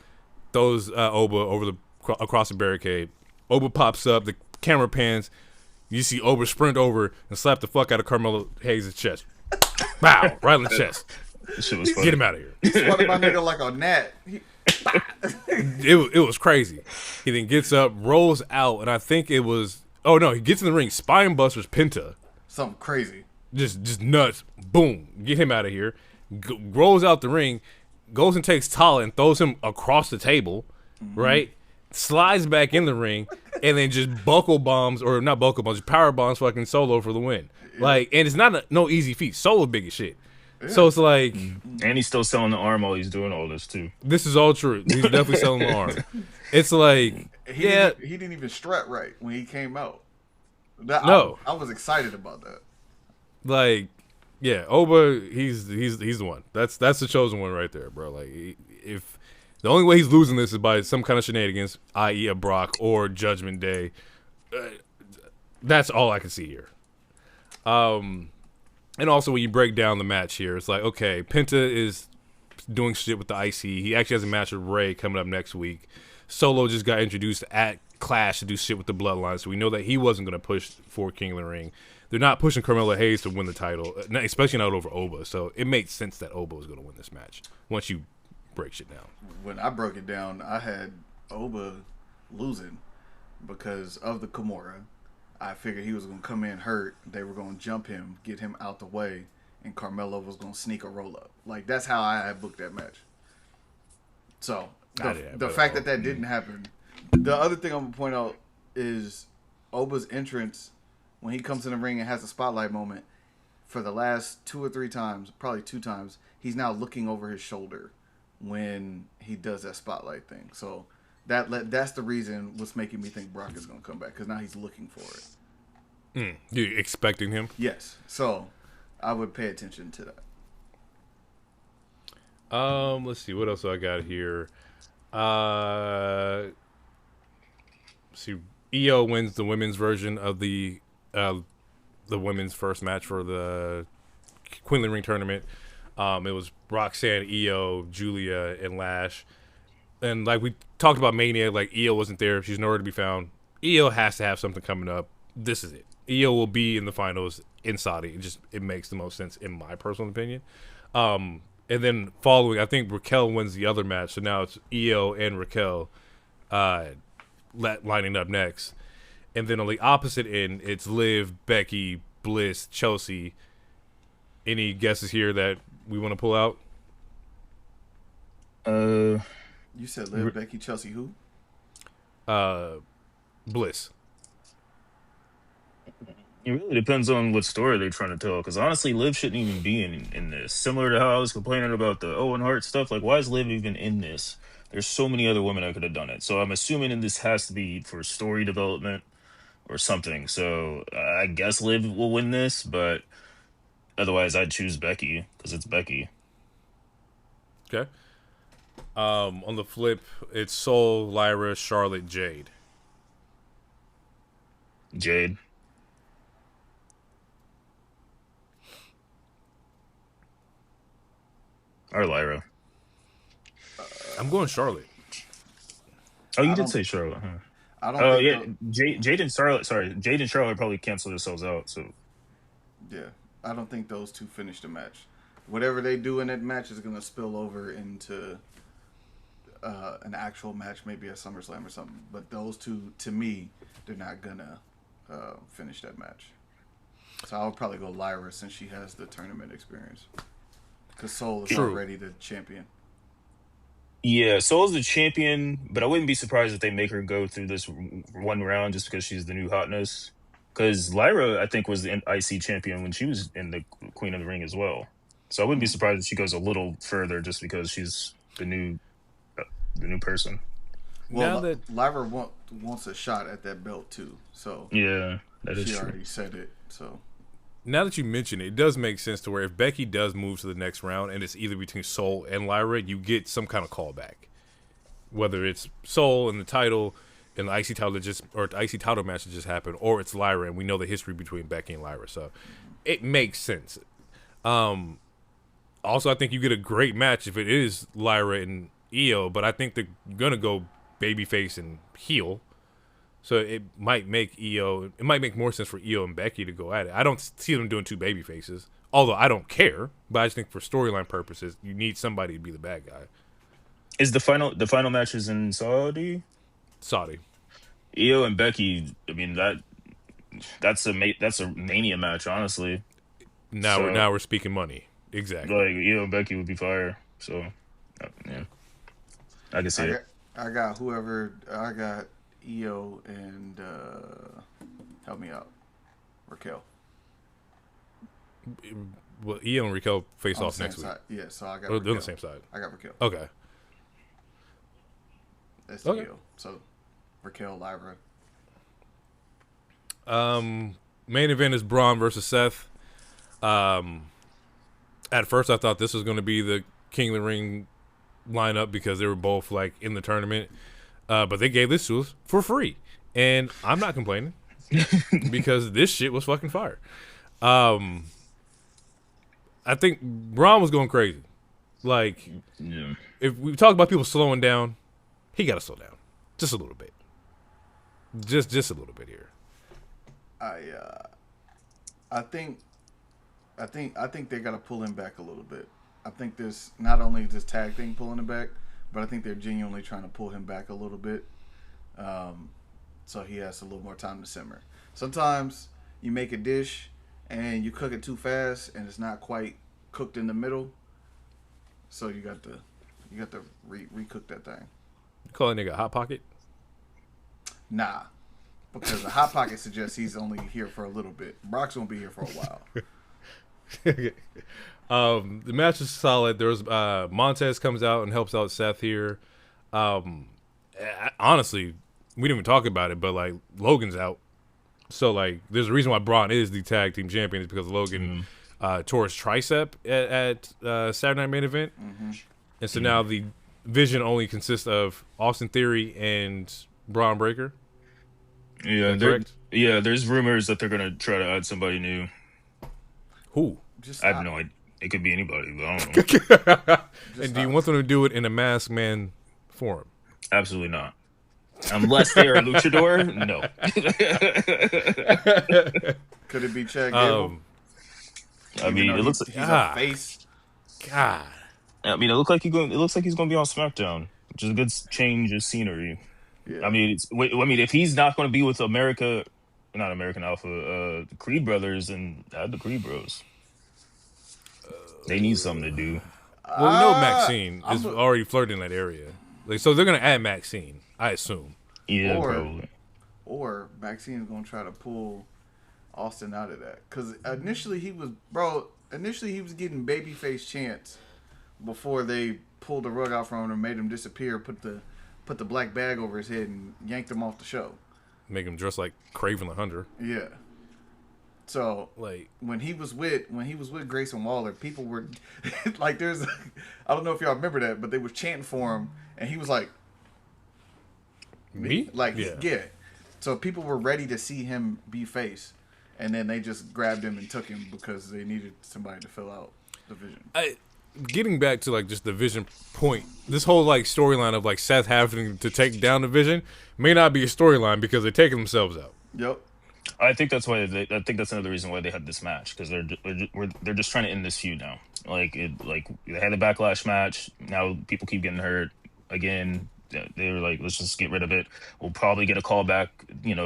Throws Oba across the barricade. Oba pops up. The camera pans. You see Oba sprint over and slap the fuck out of Carmelo Hayes' chest. Bow, right in the chest. Shit was funny. Get him out of here. He swatted my nigga like a gnat. It was crazy. He then gets up, rolls out, and I think it was. Oh no, he gets in the ring, spine busters Penta. Something crazy. Just nuts. Boom. Get him out of here. Rolls out the ring, goes and takes Tala and throws him across the table, right? Slides back in the ring, and then just power bombs fucking Solo for the win. Yeah. Like, and it's not no easy feat. Solo big as shit. Yeah. So it's like, and he's still selling the arm while he's doing all this too. This is all true. He's definitely selling the arm. It's like, he didn't even strut right when he came out. No, I was excited about that. Like, yeah, Oba, he's the one. That's the chosen one right there, bro. Like, if the only way he's losing this is by some kind of shenanigans, i.e. a Brock or Judgment Day, that's all I can see here. And also when you break down the match here, it's like, okay, Penta is doing shit with the IC. He actually has a match with Ray coming up next week. Solo just got introduced at Clash to do shit with the Bloodline, so we know that he wasn't going to push for King of the Ring. They're not pushing Carmelo Hayes to win the title, especially not over Oba. So it makes sense that Oba was going to win this match once you break shit down. When I broke it down, I had Oba losing because of the Kimura. I figured he was going to come in hurt. They were going to jump him, get him out the way, and Carmelo was going to sneak a roll up. Like, that's how I had booked that match. So, the fact that didn't happen. The other thing I'm going to point out is Oba's entrance when he comes in the ring and has a spotlight moment. For the last 2 or 3 times, probably 2 times, he's now looking over his shoulder when he does that spotlight thing. So, that's the reason what's making me think Brock is going to come back, because now he's looking for it. You expecting him? Yes. So I would pay attention to that. Let's see what else I got here. See, EO wins the women's version of the women's first match for the Queen of the Ring tournament. It was Roxanne, EO, Julia, and Lash. And like we talked about Mania, like EO wasn't there. She's nowhere to be found. EO has to have something coming up. This is it. EO will be in the finals in Saudi. It makes the most sense in my personal opinion. And then following, I think Raquel wins the other match. So now it's EO and Raquel lining up next. And then on the opposite end, it's Liv, Becky, Bliss, Chelsea. Any guesses here that we want to pull out? You said Liv, Becky, Chelsea, who? Bliss. It really depends on what story they're trying to tell. Because honestly, Liv shouldn't even be in this. Similar to how I was complaining about the Owen Hart stuff. Like, why is Liv even in this? There's so many other women that could have done it. So I'm assuming this has to be for story development or something. So I guess Liv will win this, but otherwise I'd choose Becky because it's Becky. Okay. On the flip, it's Soul, Lyra, Charlotte, Jade. Jade. Or Lyra. I'm going Charlotte. Oh, you did say Charlotte, huh? I don't think Jade and Charlotte. Sorry, Jade and Charlotte probably cancel themselves out. So, yeah, I don't think those two finish the match. Whatever they do in that match is going to spill over into an actual match, maybe at SummerSlam or something. But those two, to me, they're not going to finish that match. So I would probably go Lyra since she has the tournament experience. Because Soul is already the champion. Yeah, Soul's the champion, but I wouldn't be surprised if they make her go through this one round just because she's the new hotness. Because Lyra, I think, was the IC champion when she was in the Queen of the Ring as well. So I wouldn't be surprised if she goes a little further just because she's the new person. Well, Lyra wants a shot at that belt too. So yeah, that is true. She true. already said it. So now that you mention it, it does make sense to where if Becky does move to the next round and it's either between Soul and Lyra, you get some kind of callback. Whether it's Soul and the title and the IC title IC title match that just happened, or it's Lyra and we know the history between Becky and Lyra. So it makes sense. Also, I think you get a great match if it is Lyra and EO, but I think they're going to go babyface and heel. So it might make more sense for EO and Becky to go at it. I don't see them doing two baby faces, although I don't care. But I just think for storyline purposes, you need somebody to be the bad guy. Is the final match is in Saudi? Saudi. EO and Becky. I mean that's a Mania match, honestly. Now we're speaking money. Exactly. Like EO and Becky would be fire. So yeah, I can see it. I got EO and help me out, Raquel. Well, EO and Raquel face off next week. Yeah, so I got. They're on the same side. I got Raquel. Okay. That's the EO. So Raquel, Lyra. Main event is Braun versus Seth. At first, I thought this was going to be the King of the Ring lineup because they were both like in the tournament. But they gave this to us for free. And I'm not complaining because this shit was fucking fire. I think Braun was going crazy. Like, yeah. If we talk about people slowing down, he got to slow down. Just a little bit. Just a little bit here. I think they got to pull him back a little bit. I think this, not only this tag thing pulling him back, but I think they're genuinely trying to pull him back a little bit, so he has a little more time to simmer. Sometimes you make a dish and you cook it too fast and it's not quite cooked in the middle, so you got to recook that thing. You call a nigga Hot Pocket? Nah, because the Hot Pocket suggests he's only here for a little bit. Brock's gonna be here for a while. The match is solid. There was Montez comes out and helps out Seth here. Honestly, we didn't even talk about it, but like Logan's out, so like there's a reason why Braun is the tag team champion is because Logan tore his tricep at Saturday Night Main Event, and so now the Vision only consists of Austin Theory and Braun Breaker. Yeah, there's rumors that they're gonna try to add somebody new. Who? I have no idea. It could be anybody, but I don't know. And do you want them to do it in a masked man form? Absolutely not. Unless they are a luchador, no. Could it be Chad Gable? I mean, it looks like he's a face. God. I mean, it looks like he's going to be on SmackDown, which is a good change of scenery. Yeah. I mean, if he's not going to be with not American Alpha, Creed Brothers, then add the Creed Bros. They need something to do. Well, we know Maxine is already flirting in that area. Like, so they're going to add Maxine, I assume. Yeah, probably. Or Maxine is going to try to pull Austin out of that. Because initially he was getting babyface chants before they pulled the rug out from him and made him disappear, put the black bag over his head and yanked him off the show. Make him dress like Craven the Hunter. Yeah. So like when he was with Grayson Waller, people were like, I don't know if y'all remember that, but they was chanting for him, and he was like, "Me?" Like, yeah. So people were ready to see him be face, and then they just grabbed him and took him because they needed somebody to fill out the Vision. Getting back to like just the Vision point, this whole like storyline of like Seth having to take down the Vision may not be a storyline because they're taking themselves out. Yep. I think that's why. I think that's another reason why they had this match, because they're just trying to end this feud now. Like they had a Backlash match. Now people keep getting hurt again. They were like, let's just get rid of it. We'll probably get a call back,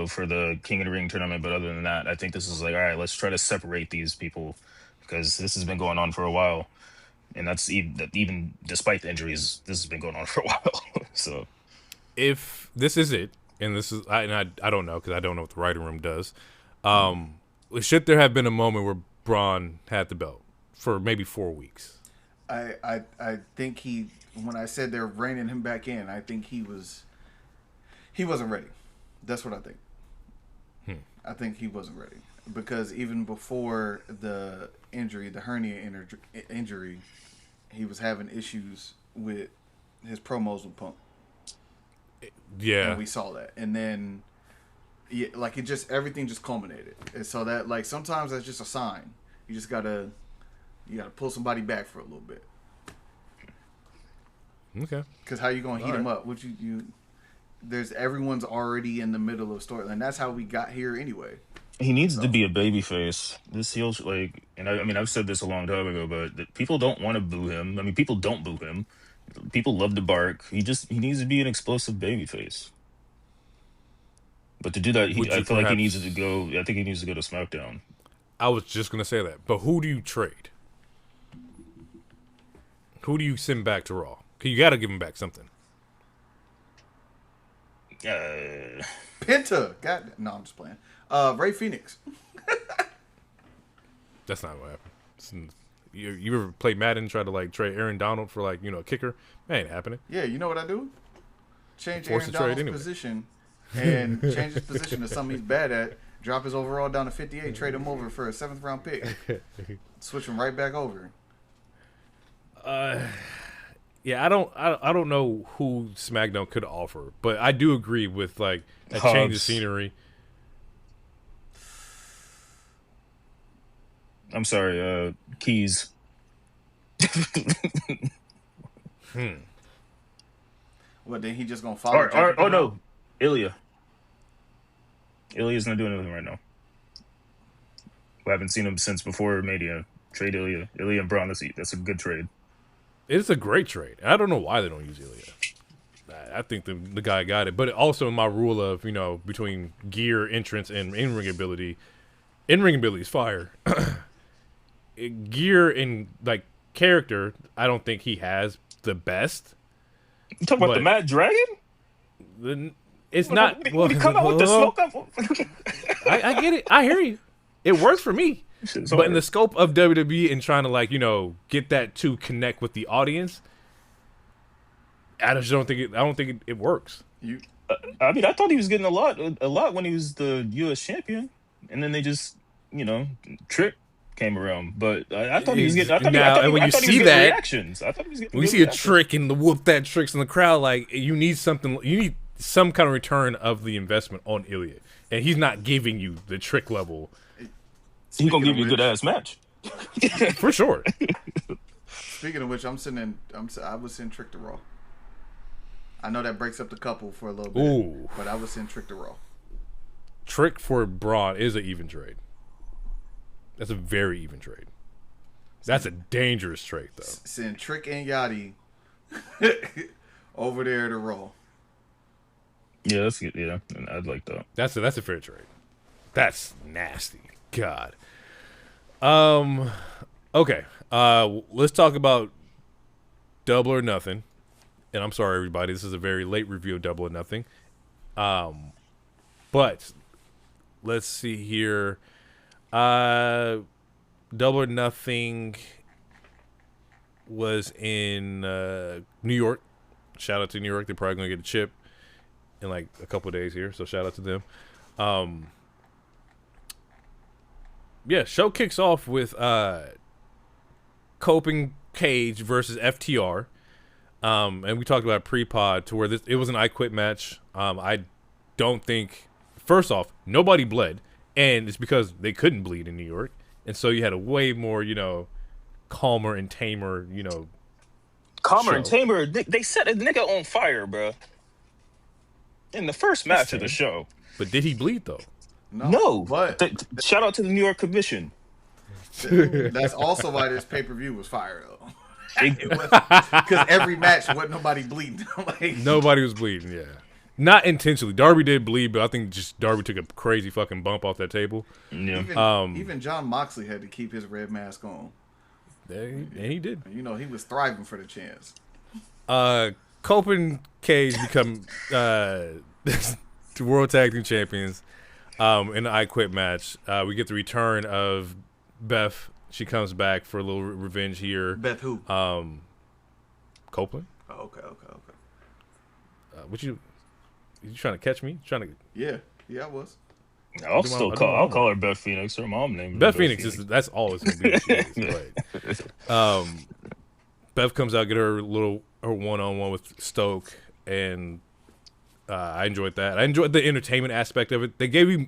for the King of the Ring tournament. But other than that, I think this is like, all right, let's try to separate these people because this has been going on for a while, and that's even despite the injuries, this has been going on for a while. So if this is it. And this is, I don't know because I don't know what the writing room does. Should there have been a moment where Braun had the belt for maybe 4 weeks? I think when I said they're reining him back in, I think he wasn't ready. That's what I think. I think he wasn't ready because even before the injury, the hernia injury, he was having issues with his promos with Punk. Yeah, and we saw that, and then everything just culminated, and so that like sometimes that's just a sign. You just gotta pull somebody back for a little bit. Okay. Because how you gonna heat him up? Would you? There's everyone's already in the middle of storyline. That's how we got here anyway. He needs to be a babyface. This heels I've said this a long time ago, but people don't want to boo him. I mean, people don't boo him. People love to bark. He needs to be an explosive babyface. But to do that, I feel like he needs to go. I think he needs to go to SmackDown. I was just gonna say that, but who do you trade? Who do you send back to Raw? Cause you got to give him back something. Penta. No, I'm just playing. Ray Phoenix. That's not what happened. You ever play Madden and try to like trade Aaron Donald for like a kicker? That ain't happening. Yeah, you know what I do? Change Aaron Donald's position and change his position to something he's bad at. Drop his overall down to 58. Trade him over for a 7th round pick. Switch him right back over. Yeah, I don't know who SmackDown could offer, but I do agree with like a change of scenery. I'm sorry, Keys. What, then he just gonna follow? No, Ilya. Ilya's not doing anything right now. We haven't seen him since before Mania. Trade Ilya and Braun. That's a good trade. It's a great trade. I don't know why they don't use Ilya. I think the guy got it. But also in my rule of, between gear, entrance, and in-ring ability is fire. Gear and, character, I don't think he has the best. You talking about the Mad Dragon? It's not. When you come out with the smoke up. I get it. I hear you. It works for me. But in the scope of WWE and trying to get that to connect with the audience, I just don't think it works. I mean, I thought he was getting a lot when he was the U.S. champion, and then they just Trick came around. But I thought he was getting. I thought he was getting reactions. I thought he was getting. When you see a Trick and the whoop that Tricks in the crowd, you need something. You need some kind of return of the investment on Ilya, and he's not giving you the Trick level. He's gonna give you a good ass match, for sure. Speaking of which, I would send Trick to Raw. I know that breaks up the couple for a little bit, but I would send Trick to Raw. Trick for Braun is an even trade. That's a very even trade. That's a dangerous trade, though. Send Trick and Yachty over there to Raw. Yeah, that's good. Yeah, I'd like that. That's a fair trade. That's nasty. God. Okay. Let's talk about Double or Nothing. And I'm sorry, everybody. This is a very late review of Double or Nothing. But let's see here. Double or Nothing was in New York. Shout out to New York. They're probably going to get a chip in a couple of days here. So shout out to them. Show kicks off with Cope and Cage versus FTR. And we talked about pre-pod to where it was an I Quit match. I don't think, first off, nobody bled, and it's because they couldn't bleed in New York, and so you had a way more, calmer and tamer, calmer show. And tamer. They set a nigga on fire, bro. In the first match of the show. But did he bleed though? No. But shout out to the New York Commission. That's also why this pay-per-view was fire though. Because every match wasn't nobody bleeding. Nobody was bleeding, yeah. Not intentionally. Darby did bleed, but I think just Darby took a crazy fucking bump off that table. Yeah. Even John Moxley had to keep his red mask on. And he did. He was thriving for the chance. Cope and Cage become World Tag Team Champions in the I Quit match. We get the return of Beth. She comes back for a little revenge here. Beth who? Copeland. Oh, okay. You trying to catch me? Yeah, I was. I'll call her Beth Phoenix. Her mom named Beth Phoenix. That's all it's gonna be. Beth comes out, get her one-on-one with Stoke, and I enjoyed that. I enjoyed the entertainment aspect of it. They gave you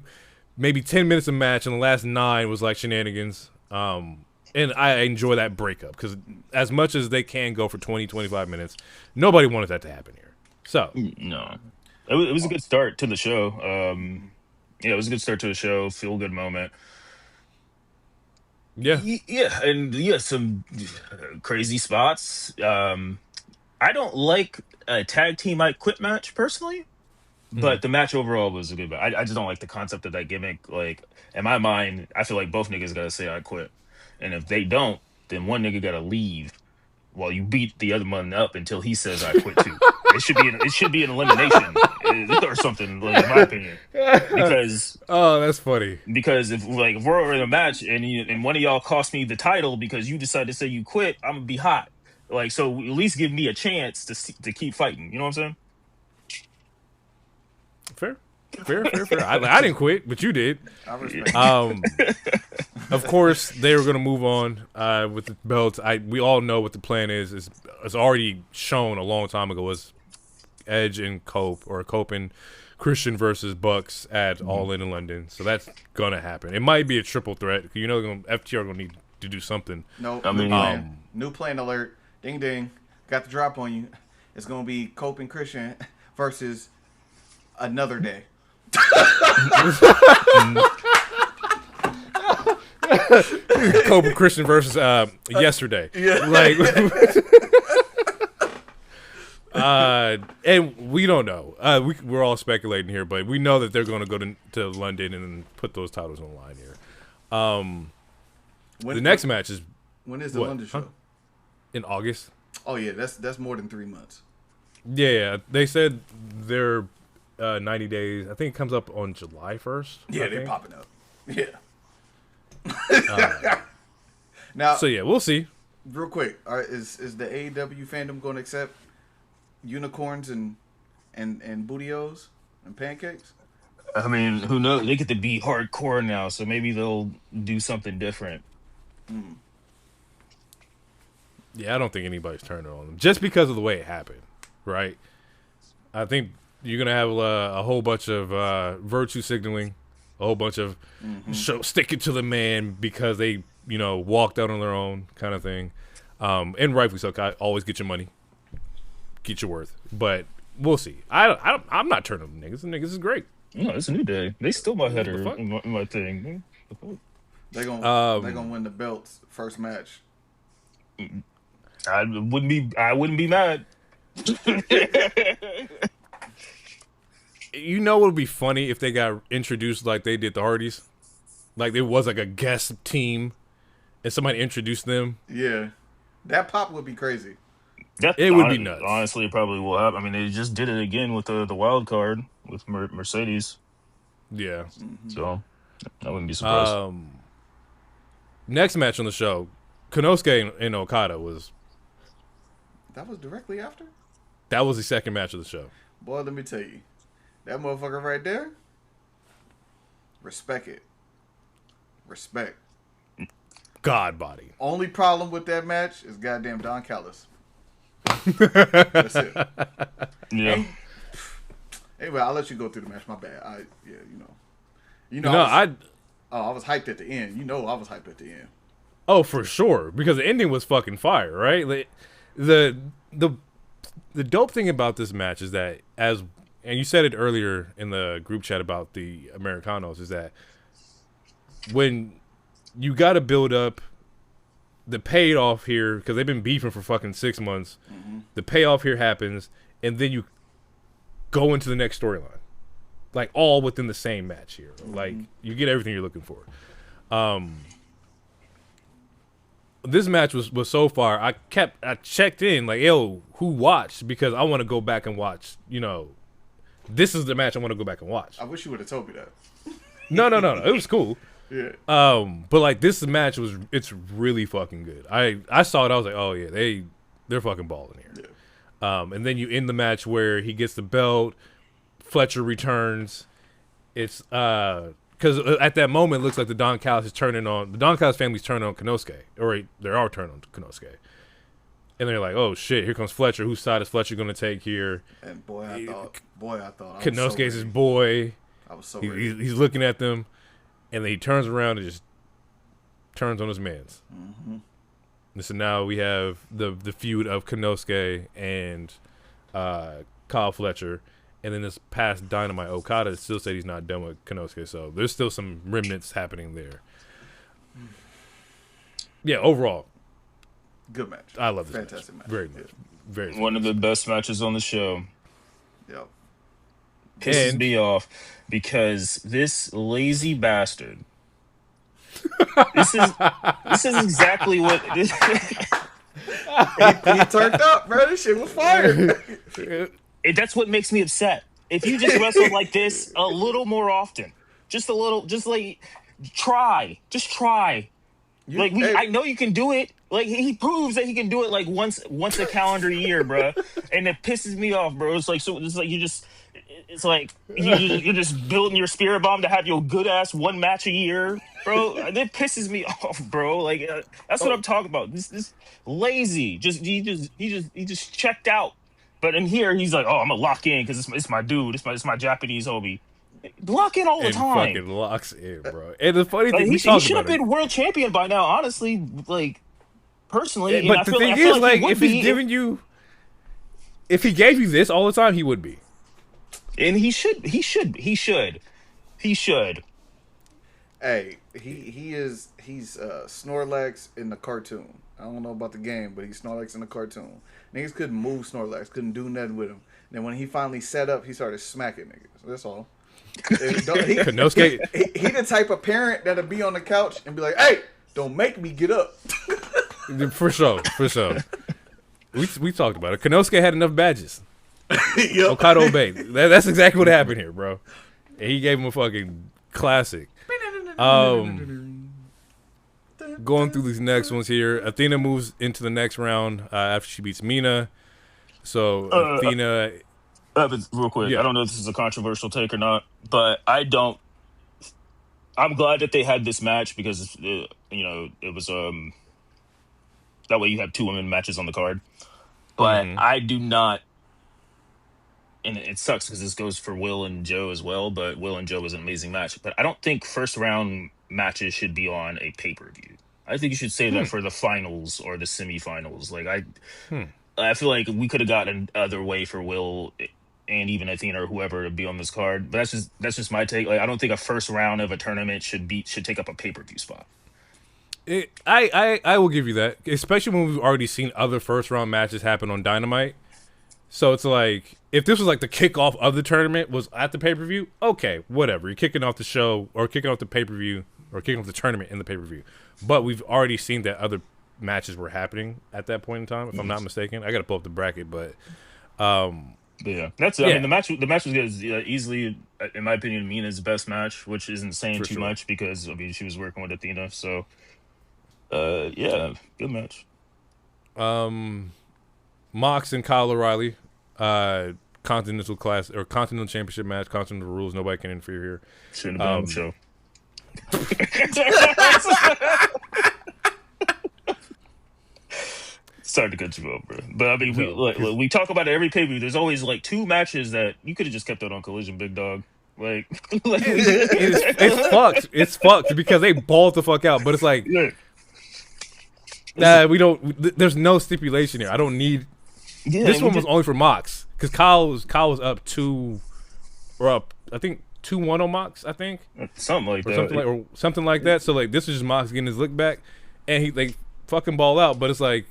maybe 10 minutes of match, and the last 9 was like shenanigans. And I enjoy that breakup because as much as they can go for 20, 25 minutes, nobody wanted that to happen here. So no, it was a good start to the show. It was a good start to the show. Feel good moment. Yeah, and some crazy spots. I don't like a tag team I Quit match personally, but the match overall was a good match. I just don't like the concept of that gimmick. Like in my mind, I feel like both niggas gotta say I quit, and if they don't, then one nigga gotta leave while you beat the other one up until he says I quit too. It should be an elimination or something, in my opinion. Because that's funny. Because if we're in a match and one of y'all cost me the title because you decided to say you quit, I'm gonna be hot. So at least give me a chance to keep fighting. You know what I'm saying? Fair. I didn't quit, but you did. I respect. Of course, they were going to move on with the belts. We all know what the plan is. It's already shown a long time ago. Was Edge and Cope and Christian versus Bucks at All In London. So that's going to happen. It might be a triple threat. FTR are going to need to do something. No, new plan alert. Ding ding. Got the drop on you. It's going to be Cope and Christian versus another day. Cope and Christian versus yesterday. Yeah. And we don't know. We're all speculating here, but we know that they're going to go to London and put those titles on the line here. The next match is when is the London show? In August. Oh yeah, that's more than 3 months. Yeah, they said they're 90 days. I think it comes up on July 1st. Yeah, they're popping up. Yeah. Now, so yeah, we'll see. Real quick, is the AEW fandom going to accept unicorns and bootios and pancakes? I mean, who knows? They get to be hardcore now, so maybe they'll do something different. Yeah, I don't think anybody's turning on them just because of the way it happened, right? I think you're gonna have a whole bunch of virtue signaling, a whole bunch of sticking to the man because they, walked out on their own kind of thing, and rightfully so. Always get your money, get your worth, but we'll see. I'm not turning on niggas. The niggas is great. No, it's a new day. They still my header in my thing. They're gonna win the belts first match. I wouldn't be mad. What would be funny if they got introduced like they did the Hardys, like there was like a guest team, and somebody introduced them. Yeah, that pop would be crazy. It would be nuts. Honestly, it probably will happen. I mean, they just did it again with the wild card with Mercedes. Yeah. So I wouldn't be surprised. Next match on the show, Konosuke and Okada was. That was directly after? That was the second match of the show. Boy, let me tell you. That motherfucker right there, respect it. Respect. God body. Only problem with that match is goddamn Don Callis. That's it. Yeah. Anyway, I'll let you go through the match. My bad. I was hyped at the end. I was hyped at the end. Oh, for sure, because the ending was fucking fire, right? Like, the dope thing about this match is that and you said it earlier in the group chat about the Americanos, is that when you got to build up the payoff here, because they've been beefing for fucking 6 months, the payoff here happens, and then you go into the next storyline, like all within the same match here. Like you get everything you're looking for. This match was so far. I checked in like, yo, who watched, because I want to go back and watch. This is the match I want to go back and watch. I wish you would have told me that. No. It was cool. Yeah. But like this match it's really fucking good. I saw it. I was like, oh yeah, they're fucking balling here. Yeah. And then you end the match where he gets the belt. Fletcher returns. It's because at that moment it looks like the Don Callis family's turning on Konosuke, or they are turning on Konosuke. And they're like, oh shit, here comes Fletcher. Whose side is Fletcher going to take here? And boy, I thought Konosuke's his boy. I was so ready. He's looking at them, and then he turns around and just turns on his mans. And so now we have the feud of Konosuke and Kyle Fletcher. And then this past Dynamite, Okada still said he's not done with Konosuke, so there's still some remnants happening there. Yeah, overall, good match. I love this Fantastic match. Very much. Very One of the best matches on the show. Yep. Pisses me off because this lazy bastard. This is exactly what this. he turned up, bro. This shit was fire. That's what makes me upset. If you just wrestle like this a little more often, just a little, just like try. I know you can do it. Like he proves that he can do it like once a calendar year, bro. And it pisses me off, bro. It's like you're just building your spirit bomb to have your good ass one match a year, bro. That pisses me off, bro. Like that's what I'm talking about. This lazy. He just checked out. But in here, he's like, oh, I'm going to lock in because it's my dude. It's my Japanese homie. Lock in all the time. Fucking locks in, bro. And the funny thing, he should have been world champion by now, honestly, like, personally. Yeah, but the thing is, like if he's giving you... If he gave you this all the time, he would be. And he should. Hey, he's Snorlax in the cartoon. I don't know about the game, but he's Snorlax in the cartoon. Niggas couldn't move Snorlax, couldn't do nothing with him. Then when he finally set up, he started smacking niggas. That's all. Konosuke, He the type of parent that'll be on the couch and be like, "Hey, don't make me get up." for sure. We talked about it. Konosuke had enough badges. Yep. Okada obeyed. That's exactly what happened here, bro. And he gave him a fucking classic. Going through these next ones here, Athena moves into the next round after she beats Mina. So Athena, real quick, yeah. I don't know if this is a controversial take or not, but I'm glad that they had this match because it was that way you have 2 women matches on the card. But I do not, and it sucks because this goes for Will and Joe as well. But Will and Joe was an amazing match. But I don't think first round matches should be on a pay-per-view. I think you should save that for the finals or the semifinals. Like I feel like we could have gotten other way for Will and even Athena or whoever to be on this card. But that's just my take. Like I don't think a first round of a tournament should take up a pay-per-view spot. I will give you that, especially when we've already seen other first round matches happen on Dynamite. So it's like, if this was like the kickoff of the tournament was at the pay-per-view, okay, whatever. You're kicking off the show or kicking off the pay-per-view or kicking off the tournament in the pay-per-view. But we've already seen that other matches were happening at that point in time, if I'm not mistaken. I got to pull up the bracket, but yeah, I mean, the match was good. Easily, in my opinion, Mina's best match, which isn't saying too much because I mean she was working with Athena. So, yeah, good match. Mox and Kyle O'Reilly, Continental Class or Continental Championship match, Continental rules. Nobody can interfere here. Shouldn't have been on the show. Sorry to cut you off, bro. But I mean, we talk about it every pay-per-view. There's always like 2 matches that you could have just kept that on Collision, big dog. Like it's fucked. It's fucked because they balled the fuck out. But it's like, we don't. There's no stipulation here. I don't need. Yeah, this one was only for Mox because Kyle was up 2 or up. I think 2-1 on Mox. I think something like that. Something like that. So like this is just Mox getting his lick back, and he like fucking ball out. But it's like,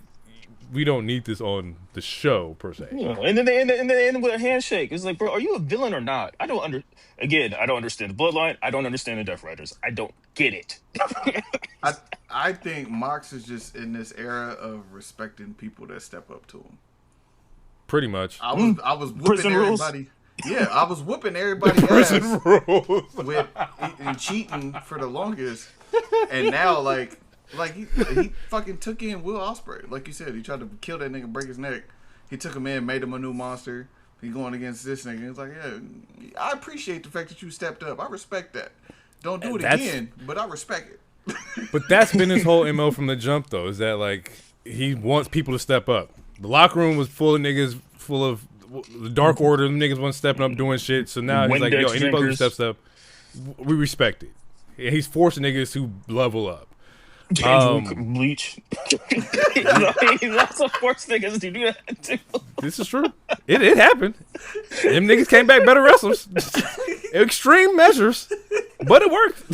we don't need this on the show per se. Yeah. And then they end with a handshake. It's like, bro, are you a villain or not? I don't understand the Bloodline. I don't understand the Death Riders. I don't get it. I think Mox is just in this era of respecting people that step up to him. Pretty much. I was whooping Prison everybody. Rules? Yeah, I was whooping everybody Prison rules with and cheating for the longest, and now like he fucking took in Will Ospreay. Like you said, he tried to kill that nigga, break his neck. He took him in, made him a new monster. He going against this nigga. It's like, yeah, I appreciate the fact that you stepped up. I respect that. Don't do it again, but I respect it. But that's been his whole MO from the jump, though, is that like he wants people to step up. The locker room was full of niggas, full of the Dark Order. Them niggas wasn't stepping up doing shit. So now he's like, yo, anybody who steps up, we respect it. And he's forcing niggas to level up. Bleach. That's a force niggas to do that too. This is true. It happened. Them niggas came back better wrestlers. Extreme measures, but it worked.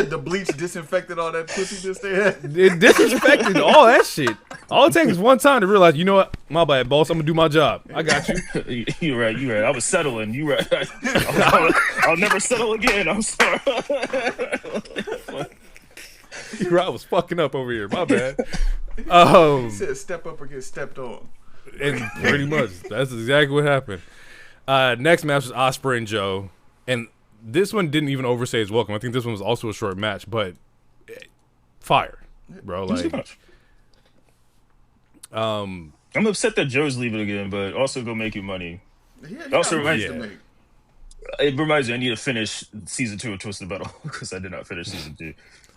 The bleach disinfected all that pussy just they had. It disinfected all that shit. All it takes is one time to realize, you know what? My bad, boss. I'm gonna do my job. I got you. You're right. I was settling. You right. I'll never settle again. I'm sorry. You're right. I was fucking up over here. My bad. He said, "Step up or get stepped on." And pretty much, that's exactly what happened. Next match was Ospreay and Joe, and this one didn't even overstay his welcome. I think this one was also a short match, but fire, bro. Like, I'm upset that Joe's leaving again, but also go make you money. Yeah, also reminds it reminds me I need to finish season 2 of Twisted Metal because I did not finish season 2.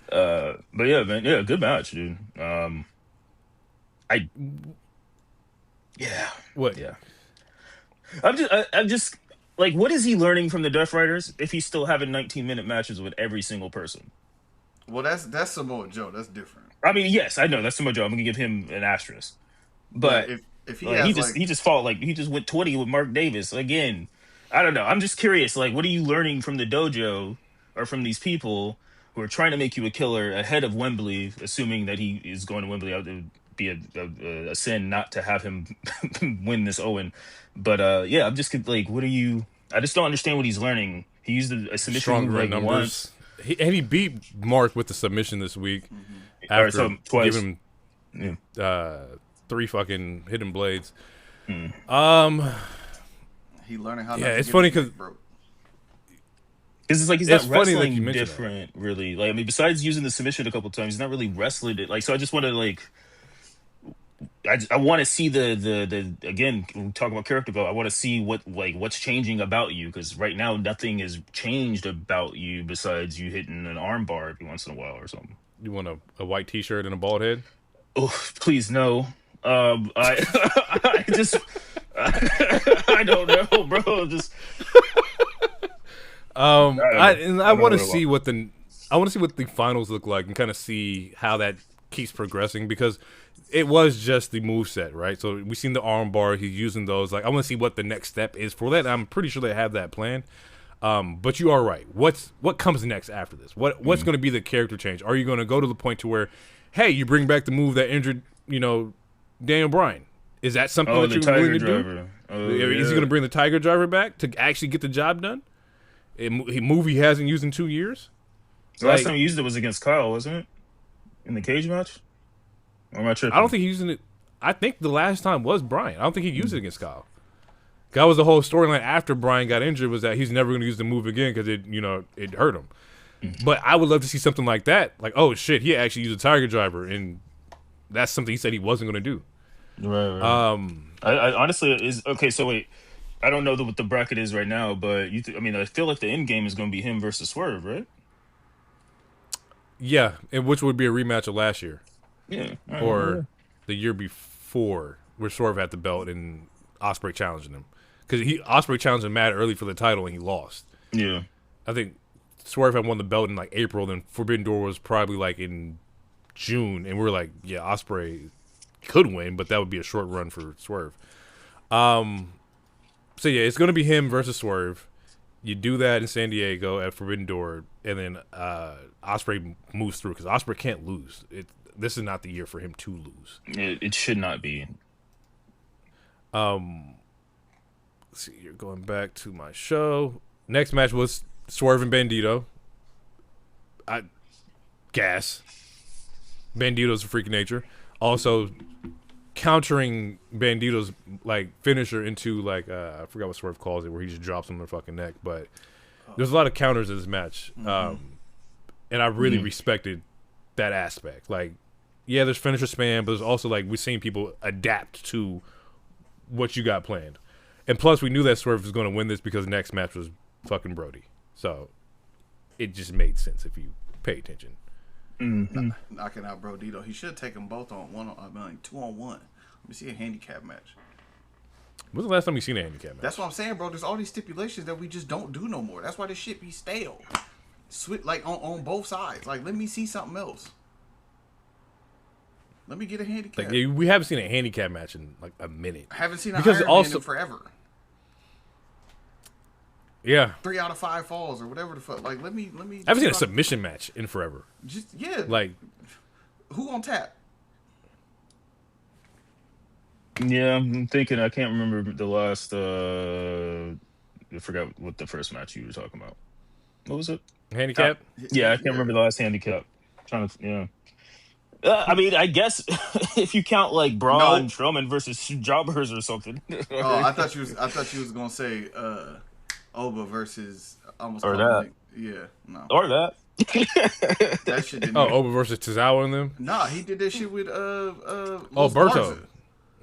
But yeah, man, yeah, good match, dude. What? Yeah. I'm just like, what is he learning from the Death Riders if he's still having 19-minute matches with every single person? Well, that's Samoa Joe. That's different. I mean, yes, I know that's Samoa Joe. I'm gonna give him an asterisk. But if he he just fought like he just went 20 with Mark Davis again. I don't know. I'm just curious. Like, what are you learning from the dojo are from these people who are trying to make you a killer ahead of Wembley, assuming that he is going to Wembley. It would be a sin not to have him win this Owen. But yeah, I'm just like, what are you? I just don't understand what he's learning. He used a submission move Stronger in like numbers. once. He beat Mark with the submission this week Or after so twice. giving him 3 fucking hidden blades. He learning how. Yeah, not to it's get funny his neck 'cause- broke. Because it's like he's It's not funny that wrestling you mention different, really. Like, I mean, besides using the submission a couple times, he's not really wrestling it. Like, so I just want to like, I want to see the again, when we talk about character growth, I want to see what's changing about you, because right now nothing has changed about you besides you hitting an arm bar every once in a while or something. You want a white T-shirt and a bald head? Oh, please no. I just I don't know, bro. Just I want to see what the finals look like and kind of see how that keeps progressing, because it was just the moveset, right? So we've seen the arm bar, he's using those. Like, I want to see what the next step is for that. I'm pretty sure they have that planned. But you are right. What comes next after this? What's going to be the character change? Are you going to go to the point to where, hey, you bring back the move that injured, Daniel Bryan? Is that something that you're willing to do? Is he going to bring the Tiger Driver back to actually get the job done? A move he hasn't used in 2 years? The last time he used it was against Kyle, wasn't it? In the cage match? Or am I tripping? I don't think he's using it. I think the last time was Bryan. I don't think he used it against Kyle. That was the whole storyline after Bryan got injured, was that he's never going to use the move again because it hurt him. But I would love to see something like that. Like, oh shit, he actually used a Tiger Driver, and that's something he said he wasn't going to do. Right. I honestly is okay. So wait, I don't know what the bracket is right now, but I feel like the end game is going to be him versus Swerve, right? Yeah, and which would be a rematch of last year. Yeah. Or the year before, where Swerve had the belt and Ospreay challenging him. Because Ospreay challenged him mad early for the title and he lost. Yeah. I think Swerve had won the belt in like April, then Forbidden Door was probably like in June, and we're like, yeah, Ospreay could win, but that would be a short run for Swerve. So yeah, it's gonna be him versus Swerve. You do that in San Diego at Forbidden Door, and then Ospreay moves through, because Ospreay can't lose. This is not the year for him to lose. It should not be. Let's see, you're going back to my show. Next match was Swerve and Bandito. Gas. Bandito's a freak of nature. Also, countering Bandito's finisher into I forgot what Swerve calls it, where he just drops him on the fucking neck. But there's a lot of counters in this match, and I really respected that aspect. Yeah, there's finisher spam, but there's also we're seeing people adapt to what you got planned. And plus, we knew that Swerve was going to win this because the next match was fucking Brody. So it just made sense if you pay attention. Knocking out Brodito. He should have taken both on 2-on-1. Let me see a handicap match. When's the last time you seen a handicap match? That's what I'm saying, bro. There's all these stipulations that we just don't do no more. That's why this shit be stale. On both sides. Let me see something else. Let me get a handicap. We haven't seen a handicap match in a minute. I haven't seen an Iron Man in forever. Yeah. 3 out of 5 falls or whatever the fuck. Let me. I haven't seen a submission match in forever. Who on tap? Yeah, I'm thinking. I can't remember the last. I forgot what the first match you were talking about. What was it? Handicap? Yeah, I can't remember the last handicap. I guess if you count Braun Strowman versus Jobbers or something. I thought you was gonna say Oba versus almost or that. No. Or that. That shit didn't. Oba versus Tozawa and them. Nah, he did that shit with Berto. Garza.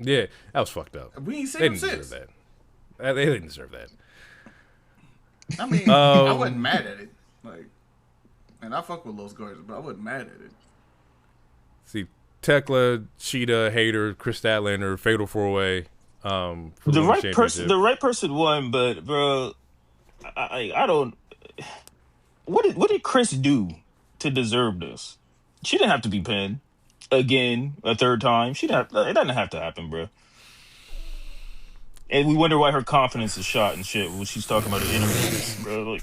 Yeah, that was fucked up. We ain't seen him since. Deserve that. They didn't deserve that. I mean, I wasn't mad at it. And I fuck with Los Garza, but I wasn't mad at it. See, Tekla, Cheetah, Hater, Chris Statlander, Fatal 4-Way. The right person won, but bro, I don't. What did Chris do to deserve this? She didn't have to be pinned again a third time. It doesn't have to happen, bro. And we wonder why her confidence is shot and shit when she's talking about her interviews, bro.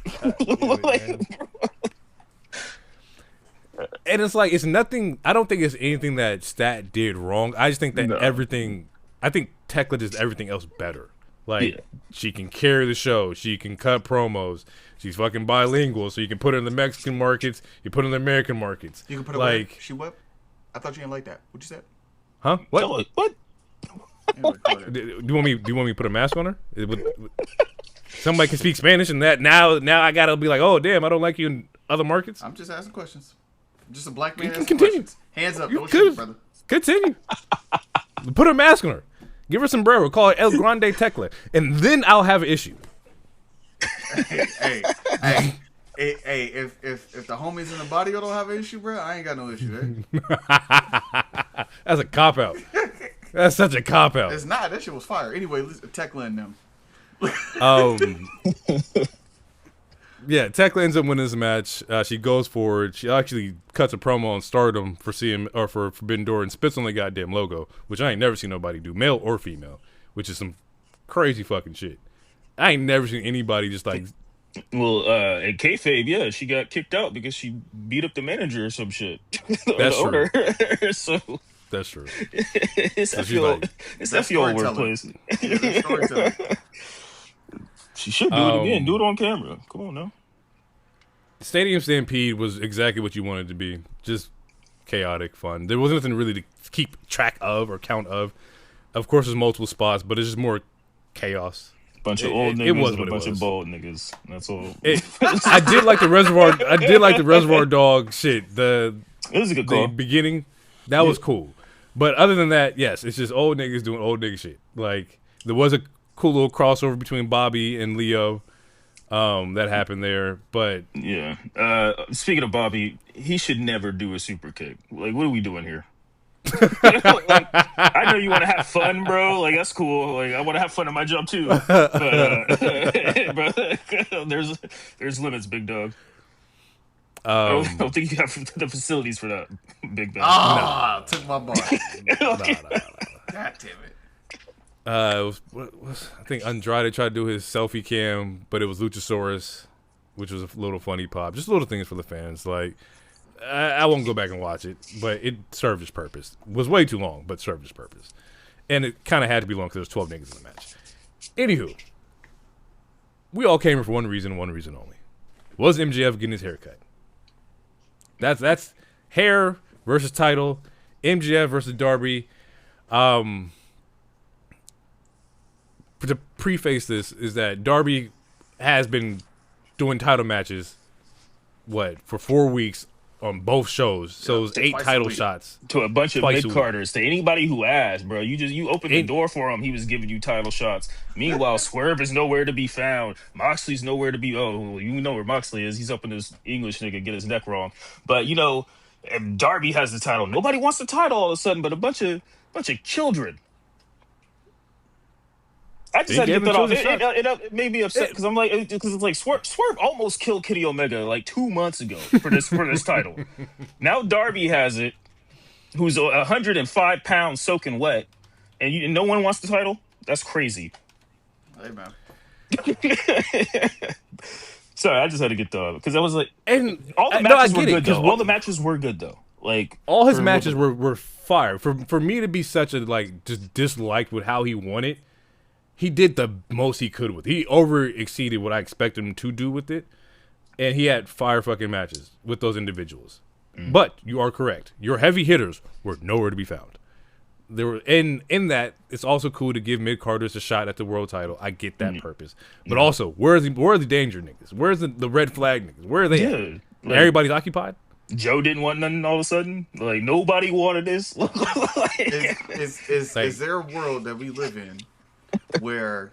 And it's like, it's nothing. I don't think it's anything that Stat did wrong. I just think that everything. I think Tekla does everything else better. Like, she can carry the show. She can cut promos. She's fucking bilingual, so you can put her in the Mexican markets. You put her in the American markets. You can put her like she what? I thought you didn't like that. What you said? Huh? What? What? Do you want me to put a mask on her? Somebody can speak Spanish, and that now I gotta be like, oh damn, I don't like you in other markets. I'm just asking questions. I'm just a black man. You can continue. Questions. Hands up, don't shoot, brother. Continue. Put a mask on her. Give her sombrero. Call it El Grande Tekla, and then I'll have an issue. Hey, if the homies in the body don't have an issue, bro, I ain't got no issue. That's a cop out. That's such a cop out. It's not. That shit was fire. Anyway, Tekla and them. Yeah, Tekla ends up winning this match. She goes forward. She actually cuts a promo on Stardom for Forbidden Door and spits on the goddamn logo, which I ain't never seen nobody do, male or female, which is some crazy fucking shit. I ain't never seen anybody just like. Well, at kayfabe, yeah, she got kicked out because she beat up the manager or some shit. That's true. So that's true. It's so that your workplace. Yeah, she should do it again. Do it on camera. Come on now. Stadium Stampede was exactly what you wanted it to be. Just chaotic fun. There wasn't nothing really to keep track of or count of. Of course, there's multiple spots, but it's just more chaos. Bunch of old niggas and a bunch of bald niggas. That's all. I did like the Reservoir. I did like the Reservoir Dog shit. It was a good call. The beginning, that was cool. But other than that, yes, it's just old niggas doing old nigga shit. Like, there was a cool little crossover between Bobby and Leo that happened there. But yeah, speaking of Bobby, he should never do a super kick. Like, what are we doing here? Like, I know you want to have fun, bro. Like, that's cool. Like, I want to have fun at my job too. But there's limits, big dog. I don't think you have the facilities for that, big dog. Took my bar. No. God damn it. I think Andrade tried to do his selfie cam, but it was Luchasaurus, which was a little funny pop. Just little things for the fans. Like, I won't go back and watch it, but it served its purpose. It was way too long, but served its purpose. And it kind of had to be long because there was 12 niggas in the match. Anywho, we all came here for one reason and one reason only. Was MJF getting his hair cut? That's hair versus title. MJF versus Darby. To preface this is that Darby has been doing title matches, for 4 weeks on both shows. So it was 8 title shots to a bunch of mid-carders. To anybody who asked, bro, you opened the door for him. He was giving you title shots. Meanwhile, Swerve is nowhere to be found. Moxley's nowhere to be. Oh, you know where Moxley is. He's up in this English nigga get his neck wrong. But you know, if Darby has the title. Nobody wants the title all of a sudden, but a bunch of children. I just had to get that off. It made me upset because I'm like, because it's like Swerve almost killed Kenny Omega like 2 months ago for this title. Now Darby has it, who's 105 pounds soaking wet, and no one wants the title. That's crazy. Hey man. Sorry, I just had to get that because I was like, and all the matches were good though. All the matches were good though. Like all his matches were fire. For me to be such a just disliked with how he won it. He did the most he could with it. He over-exceeded what I expected him to do with it. And he had fire fucking matches with those individuals. But you are correct. Your heavy hitters were nowhere to be found. There were in that, it's also cool to give mid-carders a shot at the world title. I get that purpose. But also, where are the danger niggas? Where's the red flag niggas? Where are they at? Like, everybody's occupied? Joe didn't want nothing all of a sudden? Like, nobody wanted this? Is there a world that we live in where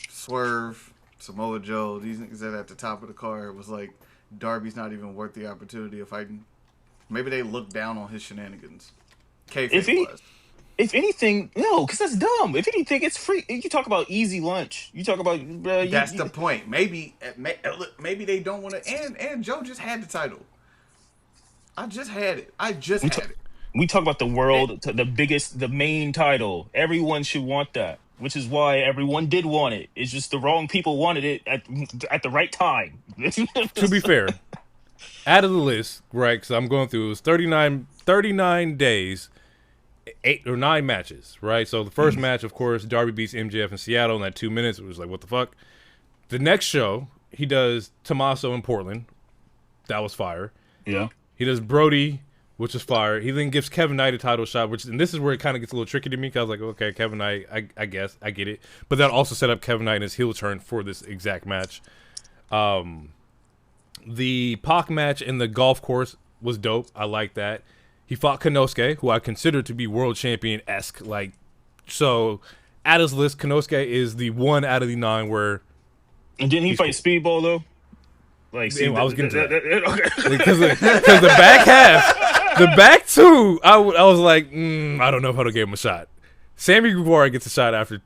Swerve, Samoa Joe, these niggas that at the top of the card was like, Darby's not even worth the opportunity of fighting? Maybe they look down on his shenanigans. If anything, no, because that's dumb. If anything, it's free. You talk about easy lunch. You talk about... that's the point. Maybe they don't want to... And Joe just had the title. I just had it. We talk about the world, the main title. Everyone should want that, which is why everyone did want it. It's just the wrong people wanted it at the right time. To be fair, out of the list, right? Because I'm going through. It was 39 days, 8 or 9 matches, right? So the first match, of course, Darby beats MJF in Seattle in that 2 minutes. It was like, what the fuck? The next show, he does Tommaso in Portland. That was fire. Yeah. He does Brody, which is fire. He then gives Kevin Knight a title shot, and this is where it kind of gets a little tricky to me, because I was like, okay, Kevin Knight, I guess, I get it. But that also set up Kevin Knight in his heel turn for this exact match. The Pac match in the golf course was dope. I like that. He fought Konosuke, who I consider to be world champion-esque. Like, so, at his list, Konosuke is the 1 out of the 9 where... And didn't he fight Speedball, though? Like, see, I was getting to that. Okay. Because the back half, the back 2, I was like, I don't know if I would have gave him a shot. Sammy Guevara gets a shot after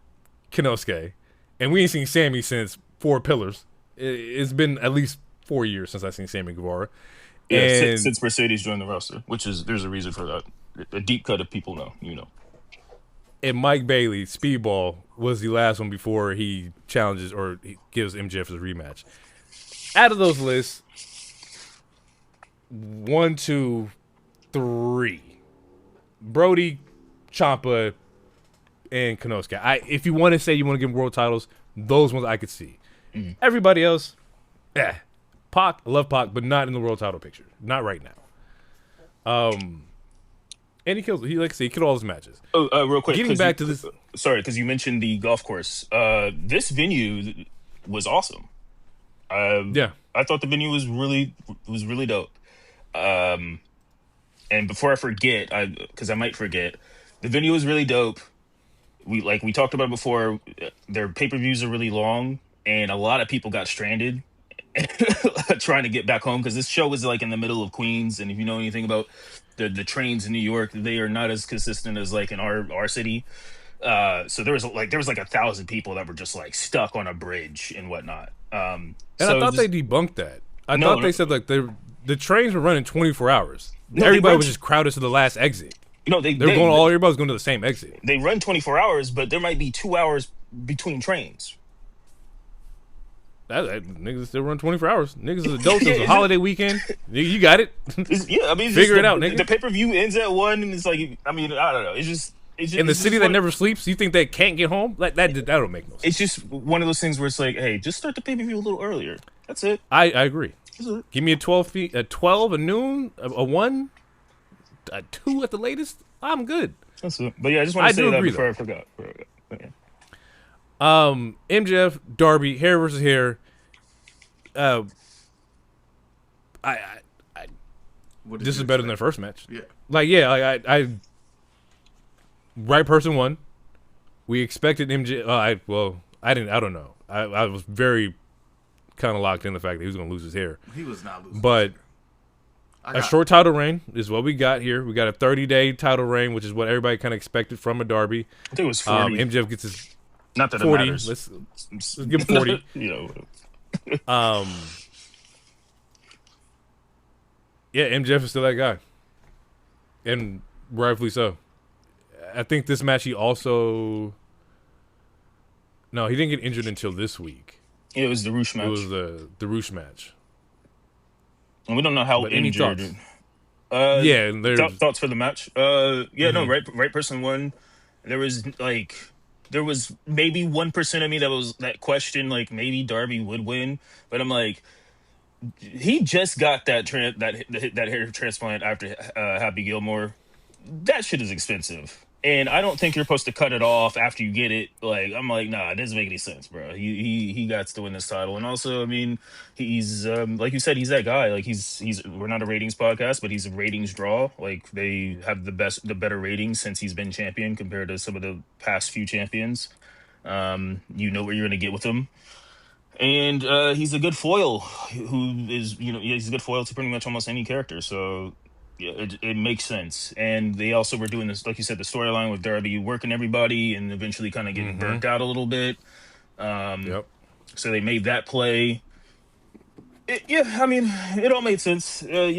Konosuke, and we ain't seen Sammy since 4 Pillars. It's been at least 4 years since I've seen Sammy Guevara. Yeah, And, since Mercedes joined the roster, there's a reason for that. A deep cut of people know, you know. and Mike Bailey, Speedball, was the last one before he challenges or he gives MJF his rematch. Out of those lists, 1, 2, 3, Brody, Ciampa, and Konosuke. If you want to say you want to give them world titles, those ones I could see. Everybody else, Pac, I love Pac, but not in the world title picture. Not right now. And he kills. He killed all his matches. Oh, real quick. Getting back to this, Sorry, because you mentioned the golf course. This venue was awesome. yeah. I thought the venue was really dope. And before I forget, because I might forget, the venue was really dope. We talked about it before. Their pay-per-views are really long, and a lot of people got stranded trying to get back home, because this show was like in the middle of Queens, and if you know anything about the trains in New York, they are not as consistent as like in our city. So there was like 1,000 people that were just like stuck on a bridge and whatnot. And I thought they debunked that. I thought they said like the trains were running 24 hours. No, Everybody was just crowded to the last exit. No, everybody was going to the same exit. They run 24 hours, but there might be 2 hours between trains. That niggas still run 24 hours. Niggas is adults. It was a holiday weekend. You got it. I mean, figure it out, nigga. The pay-per-view ends at 1, and it's like, I mean, I don't know. It's just in the city that never sleeps. You think they can't get home? That don't make no sense. It's just one of those things where it's like, hey, just start the pay-per-view a little earlier. That's it. I agree. Give me a 12, a 12, a noon, a 1, a 2 at the latest. I'm good. That's it. But yeah, I just want to say that before I forgot. Okay. MJF, Darby, hair versus hair. This is better than their first match. Yeah. I right person won. We expected MJF. I don't know. I was very kind of locked in the fact that he was going to lose his hair. He was not losing. But a short title reign is what we got here. We got a 30-day title reign, which is what everybody kind of expected from a Darby. I think it was 40. MJF gets his not that 40. It matters. Let's give him 40. Yeah, MJF is still that guy, and rightfully so. I think this match he also. No, he didn't get injured until this week. It was the Roosh match. It was the Roosh match. And we don't know how injured. Thoughts for the match. No, right person won. There was maybe 1% of me that questioned like maybe Darby would win, but I'm like, he just got that hair transplant after Happy Gilmore. That shit is expensive. And I don't think you're supposed to cut it off after you get it. Like, I'm like, nah, it doesn't make any sense, bro. He got to win this title. And also, I mean, he's like you said, he's that guy. Like we're not a ratings podcast, but he's a ratings draw. Like they have the better ratings since he's been champion compared to some of the past few champions. You know what you're gonna get with him. And he's a good foil he's a good foil to pretty much almost any character. So yeah, it makes sense. And they also were doing this, like you said, the storyline with Darby working everybody and eventually kind of getting burnt out a little bit. So they made that play. I mean, it all made sense. Hey,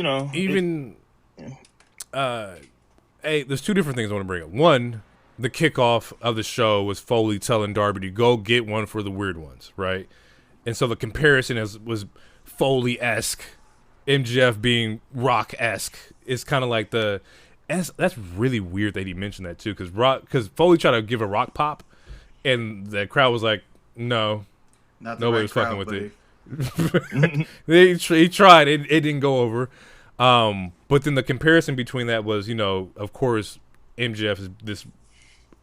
there's two different things I want to bring up. One, the kickoff of the show was Foley telling Darby to go get one for the weird ones, right? And so the comparison was Foley-esque MJF being Rock-esque is kind of like that's really weird that he mentioned that too, because Foley tried to give a Rock pop, and the crowd was like, no, nobody was fucking with it. He tried, it didn't go over. But then the comparison between that was, of course, MJF is this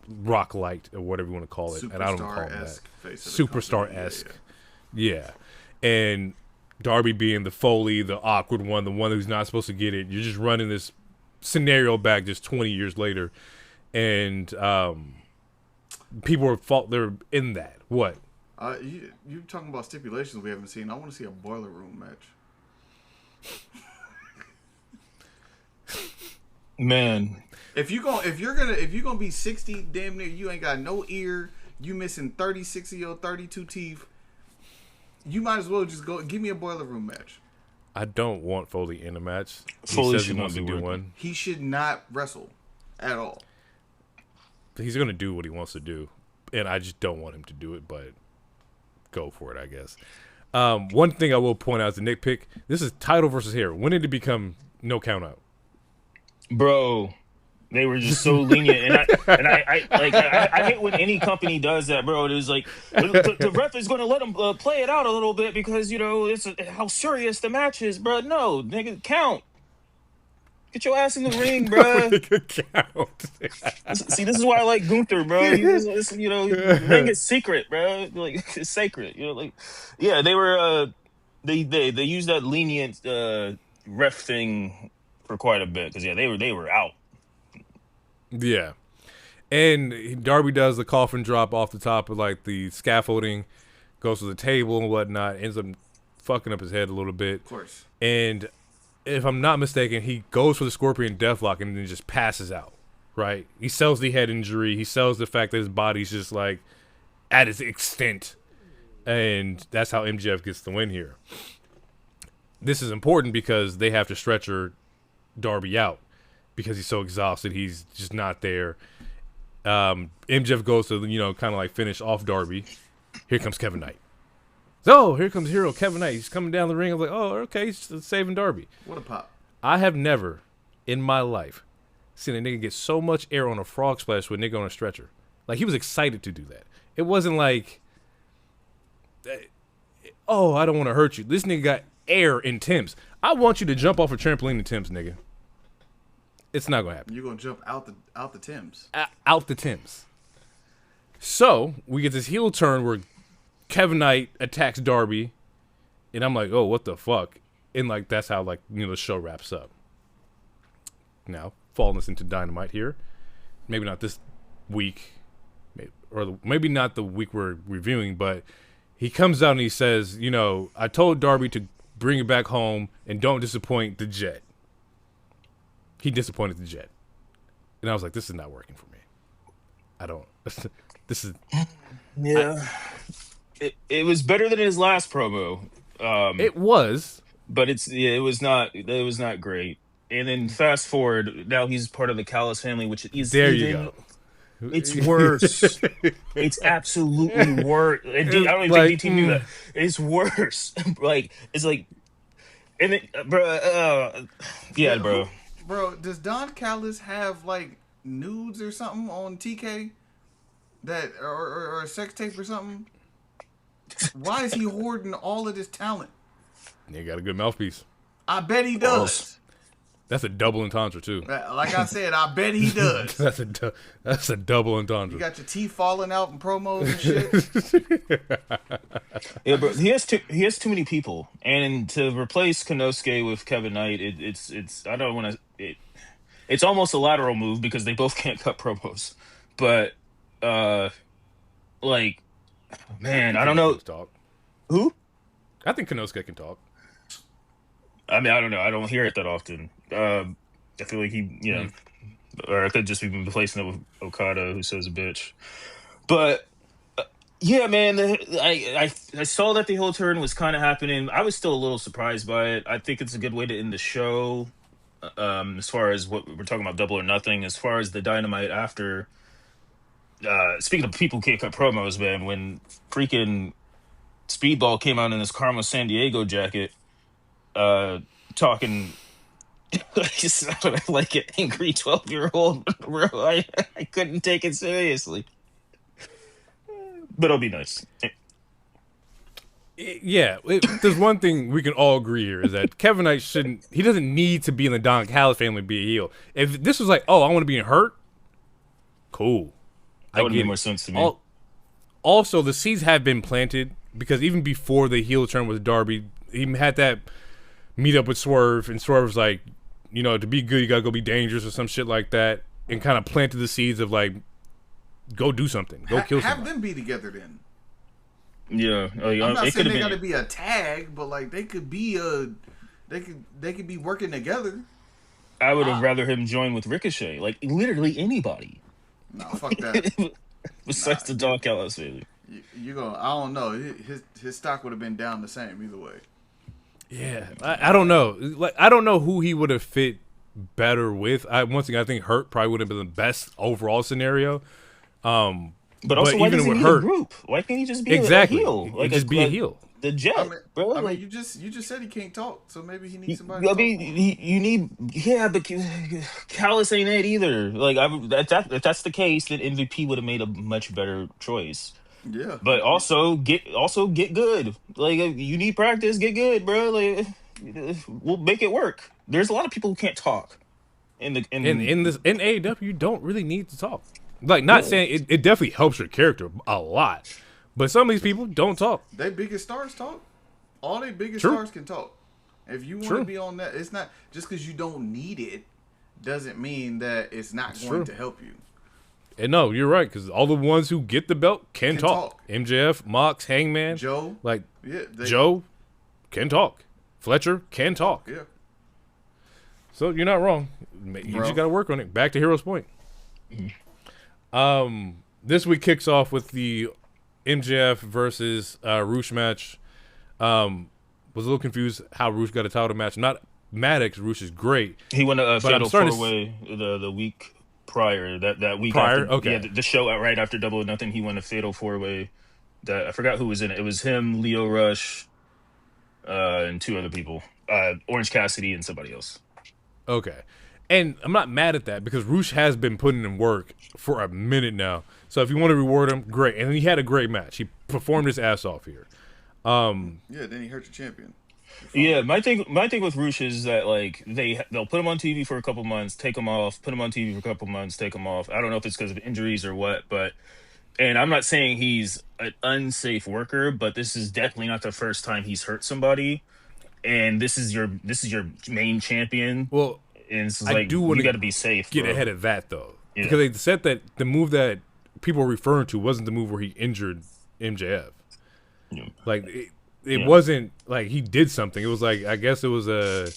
Rock light or whatever you want to call it, and I don't call him that. Superstar-esque, yeah. And Darby being the Foley, the awkward one, the one who's not supposed to get it. You're just running this scenario back just 20 years later, and people they're in that. What? You talking about stipulations we haven't seen? I want to see a boiler room match. Man, if you're gonna be 60, damn near, you ain't got no ear, you missing 36 of your 32 teeth, you might as well just go give me a boiler room match. I don't want Foley in a match. Foley he says he wants to do one. He should not wrestle at all. He's gonna do what he wants to do, and I just don't want him to do it. But go for it, I guess. One thing I will point out as a nitpick: this is title versus hair. When did it become no count out? Bro, they were just so lenient, and I hate when any company does that, bro. It was like the ref is going to let them play it out a little bit because it's how serious the match is, bro. No, nigga, count. Get your ass in the ring, bro. Count. See, this is why I like Gunther, bro. The ring is secret, bro. Like it's sacred. Yeah, they were they used that lenient ref thing for quite a bit because they were out. Yeah, and Darby does the coffin drop off the top of like the scaffolding, goes to the table and whatnot, ends up fucking up his head a little bit. Of course. And if I'm not mistaken, he goes for the Scorpion Deathlock and then just passes out. Right? He sells the head injury. He sells the fact that his body's just like at its extent, and that's how MJF gets the win here. This is important because they have to stretcher Darby out because he's so exhausted. He's just not there. MJF goes to kind of like finish off Darby. Here comes Kevin Knight. So here comes hero Kevin Knight. He's coming down the ring. I'm like, oh, okay, he's saving Darby. What a pop! I have never in my life seen a nigga get so much air on a frog splash with a nigga on a stretcher. Like he was excited to do that. It wasn't like, oh, I don't want to hurt you. This nigga got air in Tim's. I want you to jump off a trampoline in Tim's, nigga. It's not gonna happen. You're gonna jump out the Timbs. Out the Timbs. So we get this heel turn where Kevin Knight attacks Darby, and I'm like, oh, what the fuck? And like that's how the show wraps up. Now, following us into Dynamite here, maybe not this week, maybe not the week we're reviewing, but he comes out and he says, I told Darby to bring it back home and don't disappoint the Jet. He disappointed the Jet. And I was like, this is not working for me. I don't. This is. Yeah. It was better than his last promo. It was. But it was not great. And then fast forward, now he's part of the Callis family, which is there you go. It's worse. It's absolutely worse. I don't even think DT knew that. It's worse. It's like, and then, bro, yeah, bro. Bro, does Don Callis have nudes or something on TK that or a sex tape or something? Why is he hoarding all of this talent? He got a good mouthpiece. I bet he does. That's a double entendre too. Like I said, I bet he does. that's a double entendre. You got your teeth falling out in promos and shit. Yeah, bro. He has too many people, and to replace Konosuke with Kevin Knight, it's I don't want to. It's almost a lateral move because they both can't cut promos, but man, I don't know. Talk. Who? I think Konosuke can talk. I mean, I don't know. I don't hear it that often. I feel like he, or I could just be replacing it with Okada, who says bitch. But yeah, man, I saw that the heel turn was kind of happening. I was still a little surprised by it. I think it's a good way to end the show. As far as what we're talking about, Double or Nothing. As far as the Dynamite after. Speaking of people who can't cut promos, man, when freaking Speedball came out in his Karma San Diego jacket. talking. I just sounded like an angry 12-year-old, bro. I couldn't take it seriously. But it'll be nice. There's one thing we can all agree here is that Kevin Knight he doesn't need to be in the Don Callis family to be a heel. If this was like, oh, I want to be in Hurt, cool. That would make more sense to me. Also, the seeds have been planted because even before the heel turn with Darby, he had that meet up with Swerve, and Swerve's like, to be good, you gotta go be dangerous or some shit like that, and kind of planted the seeds of like, go do something, go kill somebody. Have them be together then. Yeah, I'm not saying they gotta be a tag, but like they could be they could be working together. I would have rather him join with Ricochet, like literally anybody. No, fuck that. Besides the Don Callis family. You go. I don't know. His stock would have been down the same either way. Yeah, I don't know. Like I don't know who he would have fit better with. Once again, I think Hurt probably would have been the best overall scenario. But also, why does he need a group? Why can't he just be a heel? Like just be a heel. The Jet, bro. I mean, you just said he can't talk, so maybe he needs somebody. I mean, you need, but Callis ain't it either. Like, if that's the case, then MVP would have made a much better choice. Yeah, but also get good. Like, you need practice, get good, bro. Like, we'll make it work. There's a lot of people who can't talk. In AEW, you don't really need to talk. Like, not saying it definitely helps your character a lot. But some of these people don't talk. They biggest stars talk. All they biggest stars can talk. If you want to be on that, it's not just because you don't need it doesn't mean that it's not going to help you. And no, you're right, because all the ones who get the belt can talk. MJF, Mox, Hangman, Joe, Joe can talk. Fletcher can talk. Yeah. So you're not wrong. You just got to work on it. Back to Heroes Point. This week kicks off with the MJF versus Roosh match. Was a little confused how Roosh got a title match. Not Maddox. Roosh is great. He won a fatal 4-way the week prior. That week prior. After, okay. Yeah, the show right after Double or Nothing. He won a fatal 4-way. That I forgot who was in it. It was him, Leo Rush, and two other people. Orange Cassidy and somebody else. Okay. And I'm not mad at that because Roosh has been putting in work for a minute now. So if you want to reward him, great. And he had a great match. He performed his ass off here. Then he hurt your champion. Yeah, my thing with Roosh is that like they'll put him on TV for a couple months, take him off, put him on TV for a couple months, take him off. I don't know if it's because of injuries or what, and I'm not saying he's an unsafe worker, but this is definitely not the first time he's hurt somebody. And this is your main champion. Well, and it's I do want you got to be safe. Get ahead of that though, because they said that the move that people were referring to wasn't the move where he injured MJF. Yeah. Like it wasn't like he did something. It was like I guess it was a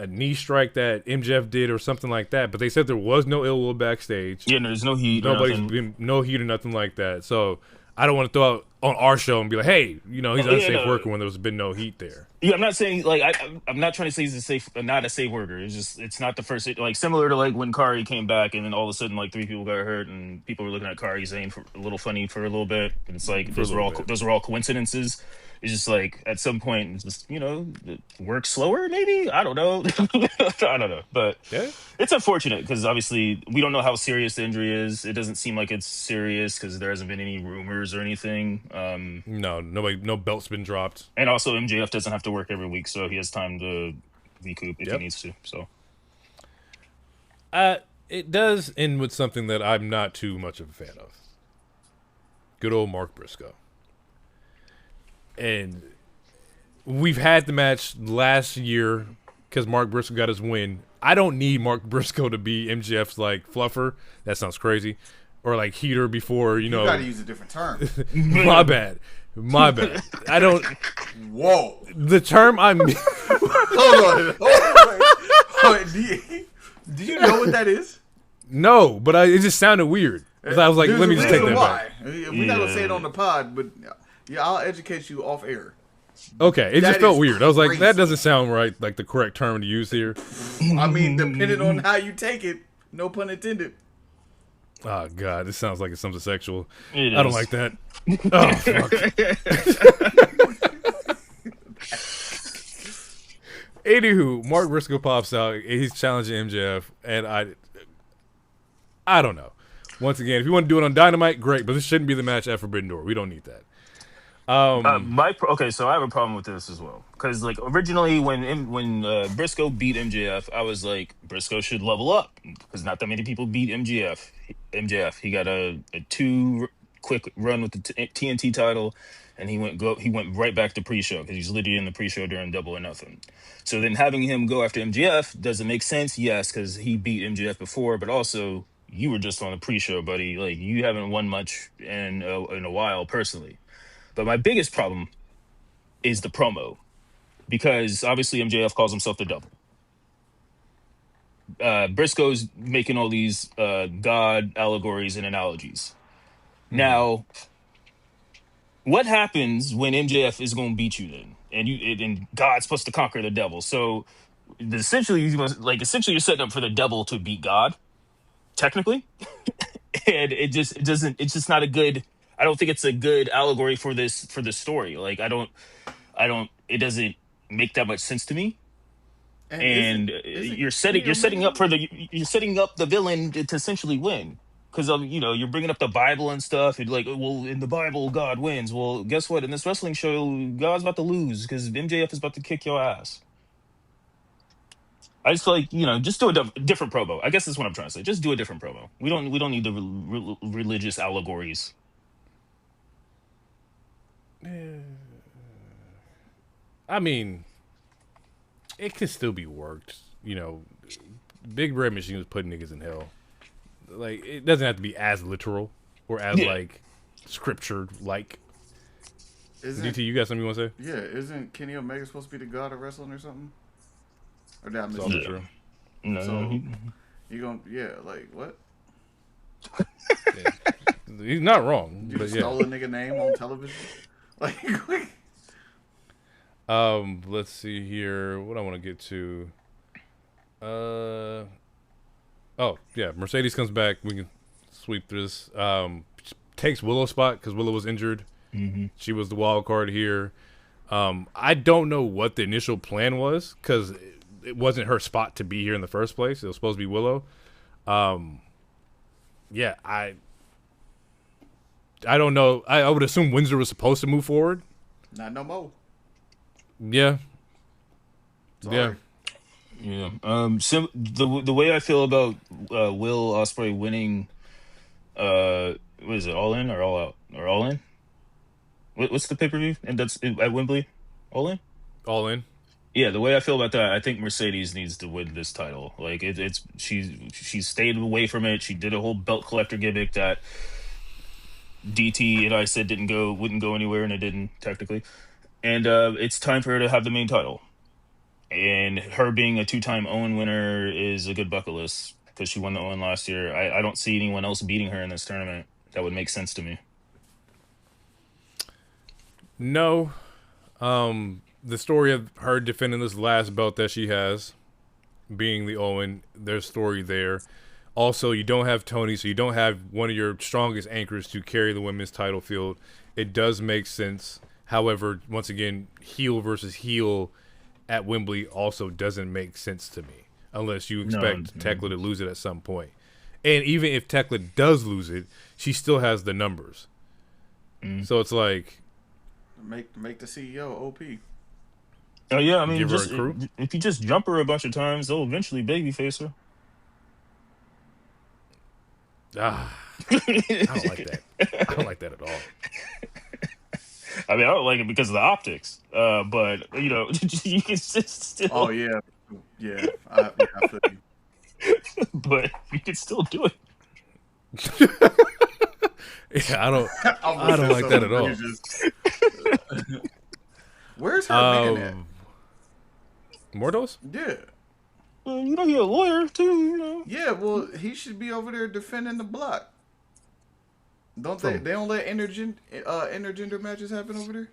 knee strike that MJF did or something like that. But they said there was no ill will backstage. Yeah, there's no heat. No heat or nothing like that. So I don't want to throw out on our show and be like, hey, he's an unsafe worker when there's been no heat there. Yeah, I'm not saying like I'm not trying to say he's not a safe worker. It's just it's not the first like similar to like when Kari came back and then all of a sudden like 3 people got hurt and people were looking at Kari saying for a little funny for a little bit. And it's like those were all coincidences. It's just like at some point it's just work slower maybe. I don't know. I don't know, but it's unfortunate because obviously we don't know how serious the injury is. It doesn't seem like it's serious because there hasn't been any rumors or anything. No belt's been dropped, and also MJF doesn't have to work every week, so he has time to recoup if he needs to. So it does end with something that I'm not too much of a fan of. Good old Mark Briscoe. And we've had the match last year because Mark Briscoe got his win. I don't need Mark Briscoe to be MJF's like fluffer. That sounds crazy. Or like heater before, You got to use a different term. My bad. I don't. Whoa. The term I'm. Hold on. Do you know what that is? No, but it just sounded weird. I was like, let me just take that back. We're not going to say it on the pod, but I'll educate you off air. Okay, it just felt weird. I was like, that doesn't sound right, like the correct term to use here. I mean, depending on how you take it, no pun intended. Oh, God, this sounds like it's something sexual. I don't like that. Oh, fuck. Anywho, Mark Briscoe pops out. He's challenging MJF, and I don't know. Once again, if you want to do it on Dynamite, great, but this shouldn't be the match at Forbidden Door. We don't need that. Okay, so I have a problem with this as well because like originally when Briscoe beat MJF, I was like Briscoe should level up because not that many people beat MJF. He got a quick run with the TNT title, and he went right back to pre-show because he's literally in the pre-show during Double or Nothing. So then having him go after MJF doesn't make sense. Yes, because he beat MJF before, but also you were just on the pre-show, buddy. Like you haven't won much in a while personally. But my biggest problem is the promo because obviously MJF calls himself the Double. Briscoe's making all these God allegories and analogies. Now, what happens when MJF is going to beat you then, and God's supposed to conquer the devil? So essentially, you're setting up for the devil to beat God, technically, and it's just not a good. I don't think it's a good allegory for this story. Like it doesn't make that much sense to me. And you're setting up the villain to essentially win because you're bringing up the Bible and stuff. And like, well, in the Bible, God wins. Well, guess what? In this wrestling show, God's about to lose because MJF is about to kick your ass. I just feel like just do a different promo. I guess that's what I'm trying to say. Just do a different promo. We don't need the religious allegories. I mean, it can still be worked. Big Red Machine was putting niggas in hell. Like, it doesn't have to be as literal or as like scriptured like. DT, you got something you want to say? Yeah, isn't Kenny Omega supposed to be the god of wrestling or something? Or did I miss it? True. No. So you gonna like what? Yeah. He's not wrong. You but stole a nigga name on television. Like. Let's see here. What I want to get to. Oh yeah, Mercedes comes back. We can sweep this. Takes Willow's spot because Willow was injured. Mm-hmm. She was the wild card here. I don't know what the initial plan was because it wasn't her spot to be here in the first place. It was supposed to be Willow. Yeah, I don't know. I would assume Windsor was supposed to move forward. Not no more. Yeah. Sorry. Yeah. The way I feel about Will Ospreay winning, what is it? All in or all out or all in? What's the pay-per-view? And that's at Wembley. All in. All in. Yeah, the way I feel about that, I think Mercedes needs to win this title. Like she stayed away from it. She did a whole belt collector gimmick that DT and I said wouldn't go anywhere, and it didn't technically. And it's time for her to have the main title. And her being a 2-time Owen winner is a good bucket list because she won the Owen last year. I don't see anyone else beating her in this tournament. That would make sense to me. No. The story of her defending this last belt that she has, being the Owen, there's story there. Also, you don't have Tony, so you don't have one of your strongest anchors to carry the women's title field. It does make sense. However, once again, heel versus heel at Wembley also doesn't make sense to me unless you expect Tekla to lose it at some point. And even if Tekla does lose it, she still has the numbers. So it's like make the CEO OP. Oh yeah, I mean, give her a crew? If you just jump her a bunch of times, they'll eventually babyface her. I don't like that. I don't like that at all. I mean, I don't like it because of the optics, but you can still. Oh yeah, I feel you. But you can still do it. Yeah, I don't like that at all. Where's her man at? Mordos? Yeah. Well, you're a lawyer too. Yeah, well, he should be over there defending the block. Don't they? They don't let intergender matches happen over there.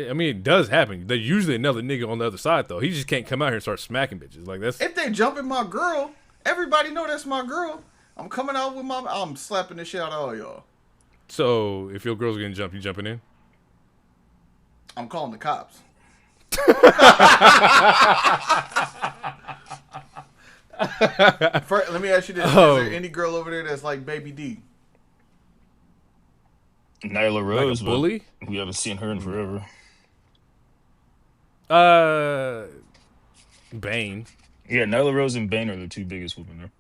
I mean, it does happen. There's usually another nigga on the other side though. He just can't come out here and start smacking bitches like that's. If they jumping my girl, everybody know that's my girl. I'm coming out with I'm slapping the shit out of all y'all. So if your girl's getting jumped, you jumping in? I'm calling the cops. Let me ask you this: Is there any girl over there that's like Baby D? Nyla Rose, like a bully? We haven't seen her in forever. Bane. Yeah, Nyla Rose and Bane are the two biggest women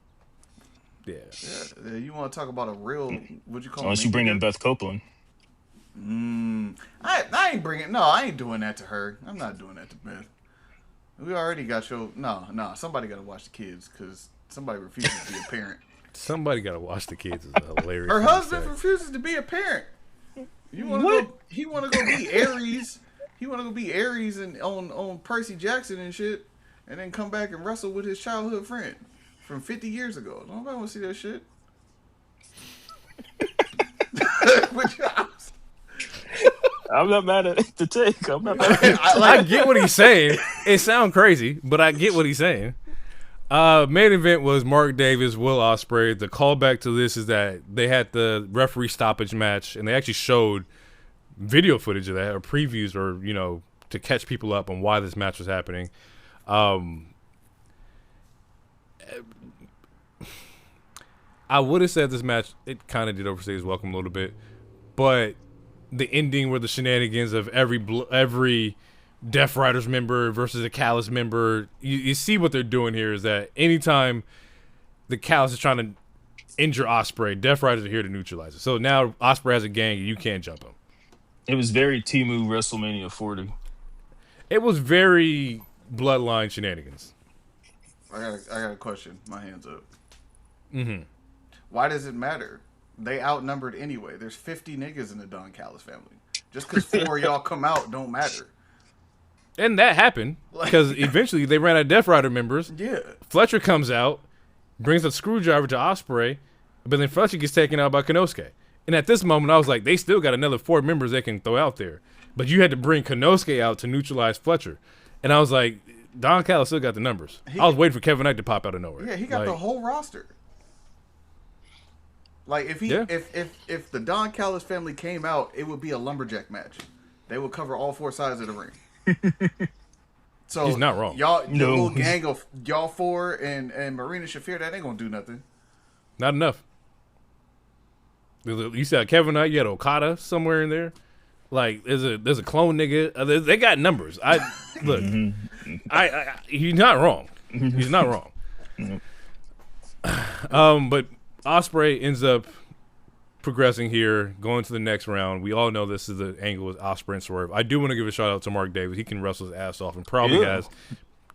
there. Yeah. You want to talk about a real? What'd you call? Unless you bring in Beth Copeland. I ain't bringing. No, I ain't doing that to her. I'm not doing that to Beth. We already got your. No. Somebody got to watch the kids because somebody refuses to be a parent. Somebody got to watch the kids. Is hilarious. Her husband refuses to be a parent. You want to go? He want to go be Aries. He want to go be Aries and on Percy Jackson and shit, and then come back and wrestle with his childhood friend from 50 years ago. Nobody want to see that shit. I'm not mad at the take. I'm not mad at I get what he's saying. It sounds crazy, but I get what he's saying. Main event was Mark Davis, Will Ospreay. The callback to this is that they had the referee stoppage match, and they actually showed video footage of that, or previews, or to catch people up on why this match was happening. I would have said this match, it kind of did overstay its welcome a little bit, but the ending where the shenanigans of every Death Riders member versus a Callous member, you see what they're doing here is that anytime the Callous is trying to injure Ospreay, Death Riders are here to neutralize it. So now Ospreay has a gang and you can't jump him. It was very Temu WrestleMania 40. It was very Bloodline shenanigans. I got a question. My hand's up. Mm-hmm. Why does it matter? They outnumbered anyway. There's 50 niggas in the Don Callis family. Just because 4 of y'all come out don't matter. And that happened because eventually they ran out of Death Rider members. Yeah. Fletcher comes out, brings a screwdriver to Ospreay, but then Fletcher gets taken out by Konosuke. And at this moment, I was like, they still got another 4 members they can throw out there. But you had to bring Konosuke out to neutralize Fletcher. And I was like, Don Callis still got the numbers. I was waiting for Kevin Knight to pop out of nowhere. Yeah, he got the whole roster. Like, if the Don Callis family came out, it would be a lumberjack match. They would cover all 4 sides of the ring. So he's not wrong. Y'all, the little gang of y'all 4 and Marina Shafir, that ain't gonna do nothing. Not enough. You said Kevin Knight, you had Okada somewhere in there. Like there's a clone nigga. They got numbers. Look. He's not wrong. He's not wrong. But Ospreay ends up progressing here, going to the next round. We all know this is the angle with Ospreay and Swerve. I do want to give a shout out to Mark Davis. He can wrestle his ass off and probably has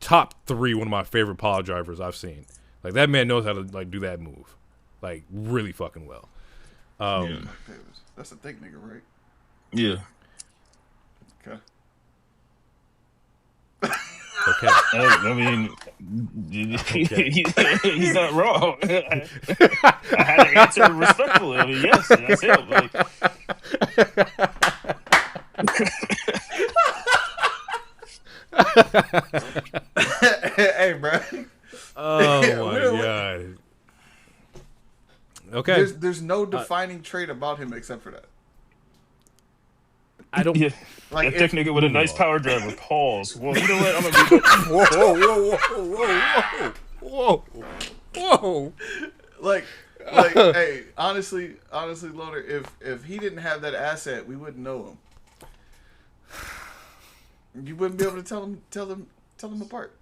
top 3 one of my favorite pile drivers I've seen. Like that man knows how to do that move, like really fucking well. That's a thick nigga, right? Yeah. Okay. Okay. I mean, he's not wrong. I had to answer respectfully. I mean, yes, that's it. Like, hey, bro. Oh my god. Okay. There's no defining trait about him except for that. I don't. Yeah. Like that thick nigga with a nice power driver. Pause. Well, you know what? I'm gonna be. Whoa. Like, hey, honestly, Loader, if he didn't have that asset, we wouldn't know him. You wouldn't be able to tell them apart.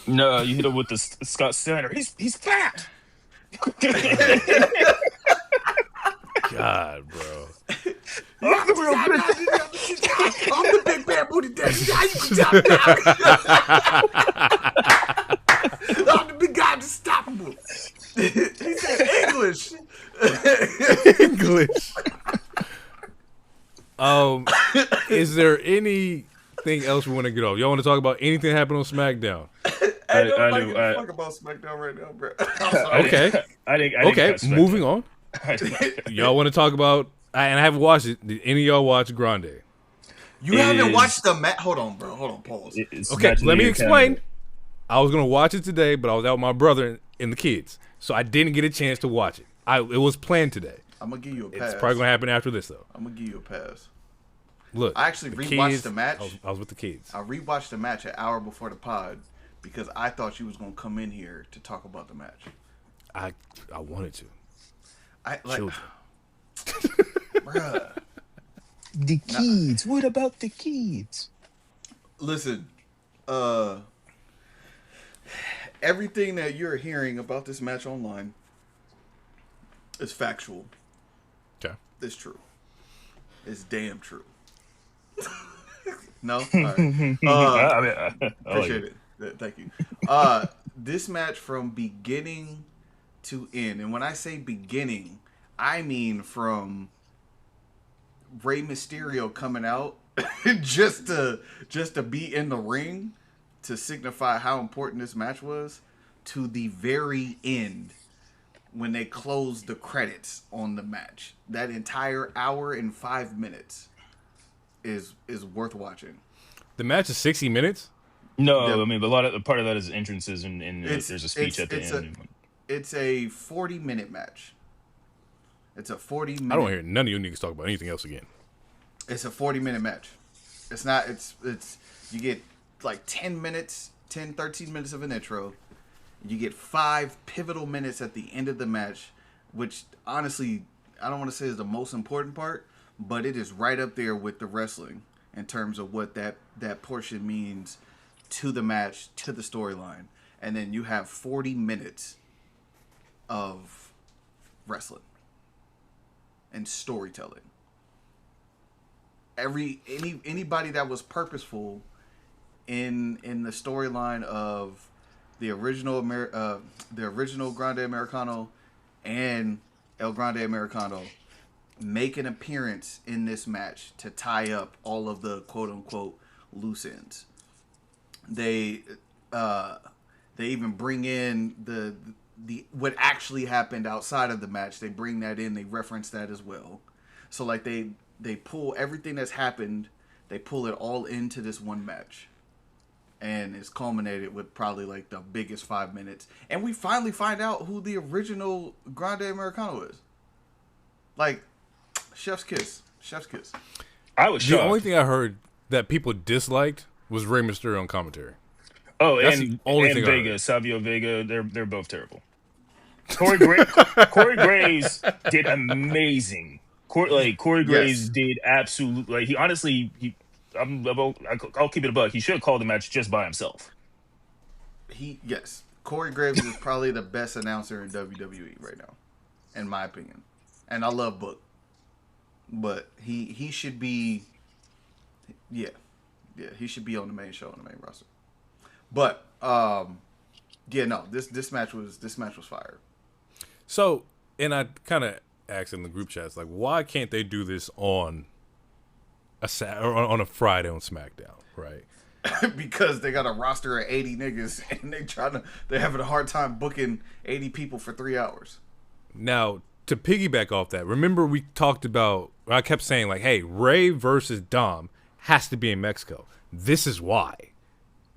No, you hit him with the Scott Steiner. He's fat. God, bro. I'm the big bad booty daddy. How you can tell me? I'm the big guy unstoppable. He said English. English. Is there anything else we want to get off? Y'all want to talk about anything that happened on SmackDown? Hey, nobody give a fuck about SmackDown right now, bro. Okay. I didn't moving on. Y'all want to talk about? And I haven't watched it. Did any of y'all watch Grande? You haven't watched the match? Hold on, bro. Hold on. Pause. Okay, let me explain. I was gonna watch it today, but I was out with my brother and the kids, so I didn't get a chance to watch it. It was planned today. I'm gonna give you a pass. It's probably gonna happen after this, though. I'm gonna give you a pass. Look, I actually the rewatched kids, the match. I was with the kids. I rewatched the match an hour before the pod because I thought you was gonna come in here to talk about the match. I wanted to. Children. Bruh. The kids. What about the kids? Listen, everything that you're hearing about this match online is factual. Okay. It's true. It's damn true. No? All right. Appreciate it. Thank you. This match from beginning to end, and when I say beginning, I mean from Rey Mysterio coming out just to be in the ring to signify how important this match was, to the very end when they closed the credits on the match. That entire hour and 5 minutes is worth watching. The match is 60 minutes? No, I mean, but part of that is entrances and there's a speech at the end. It's a 40-minute match. It's a 40-minute. I don't hear none of you niggas talk about anything else again. It's a 40-minute match. It's not. It's you get like 10 minutes, 13 minutes of an intro. You get 5 pivotal minutes at the end of the match, which honestly, I don't want to say is the most important part, but it is right up there with the wrestling in terms of what that portion means to the match, to the storyline. And then you have 40 minutes of wrestling and storytelling. Anybody that was purposeful in the storyline of the original Grande Americano and El Grande Americano make an appearance in this match to tie up all of the quote unquote loose ends. They even bring in the what actually happened outside of the match. They bring that in. They reference that as well. So like they pull everything that's happened. They pull it all into this one match. And it's culminated with probably like the biggest 5 minutes. And we finally find out who the original Grande Americano is. Like, chef's kiss. Chef's kiss. I was shocked. The only thing I heard that people disliked was Rey Mysterio on commentary. Oh, That's and the only thing Vega, Savio Vega, they're both terrible. Corey Graves did amazing. Corey Graves did absolutely. Like I'll keep it a buck. He should have called the match just by himself. Corey Graves is probably the best announcer in WWE right now, in my opinion. And I love Book, but he should be, he should be on the main show, on the main roster. But this match was fire. So, and I kind of asked in the group chats, like, why can't they do this on a Friday on SmackDown, right? Because they got a roster of 80 niggas and they're having a hard time booking 80 people for 3 hours. Now, to piggyback off that, remember we talked about, I kept saying like, hey, Ray versus Dom has to be in Mexico. This is why.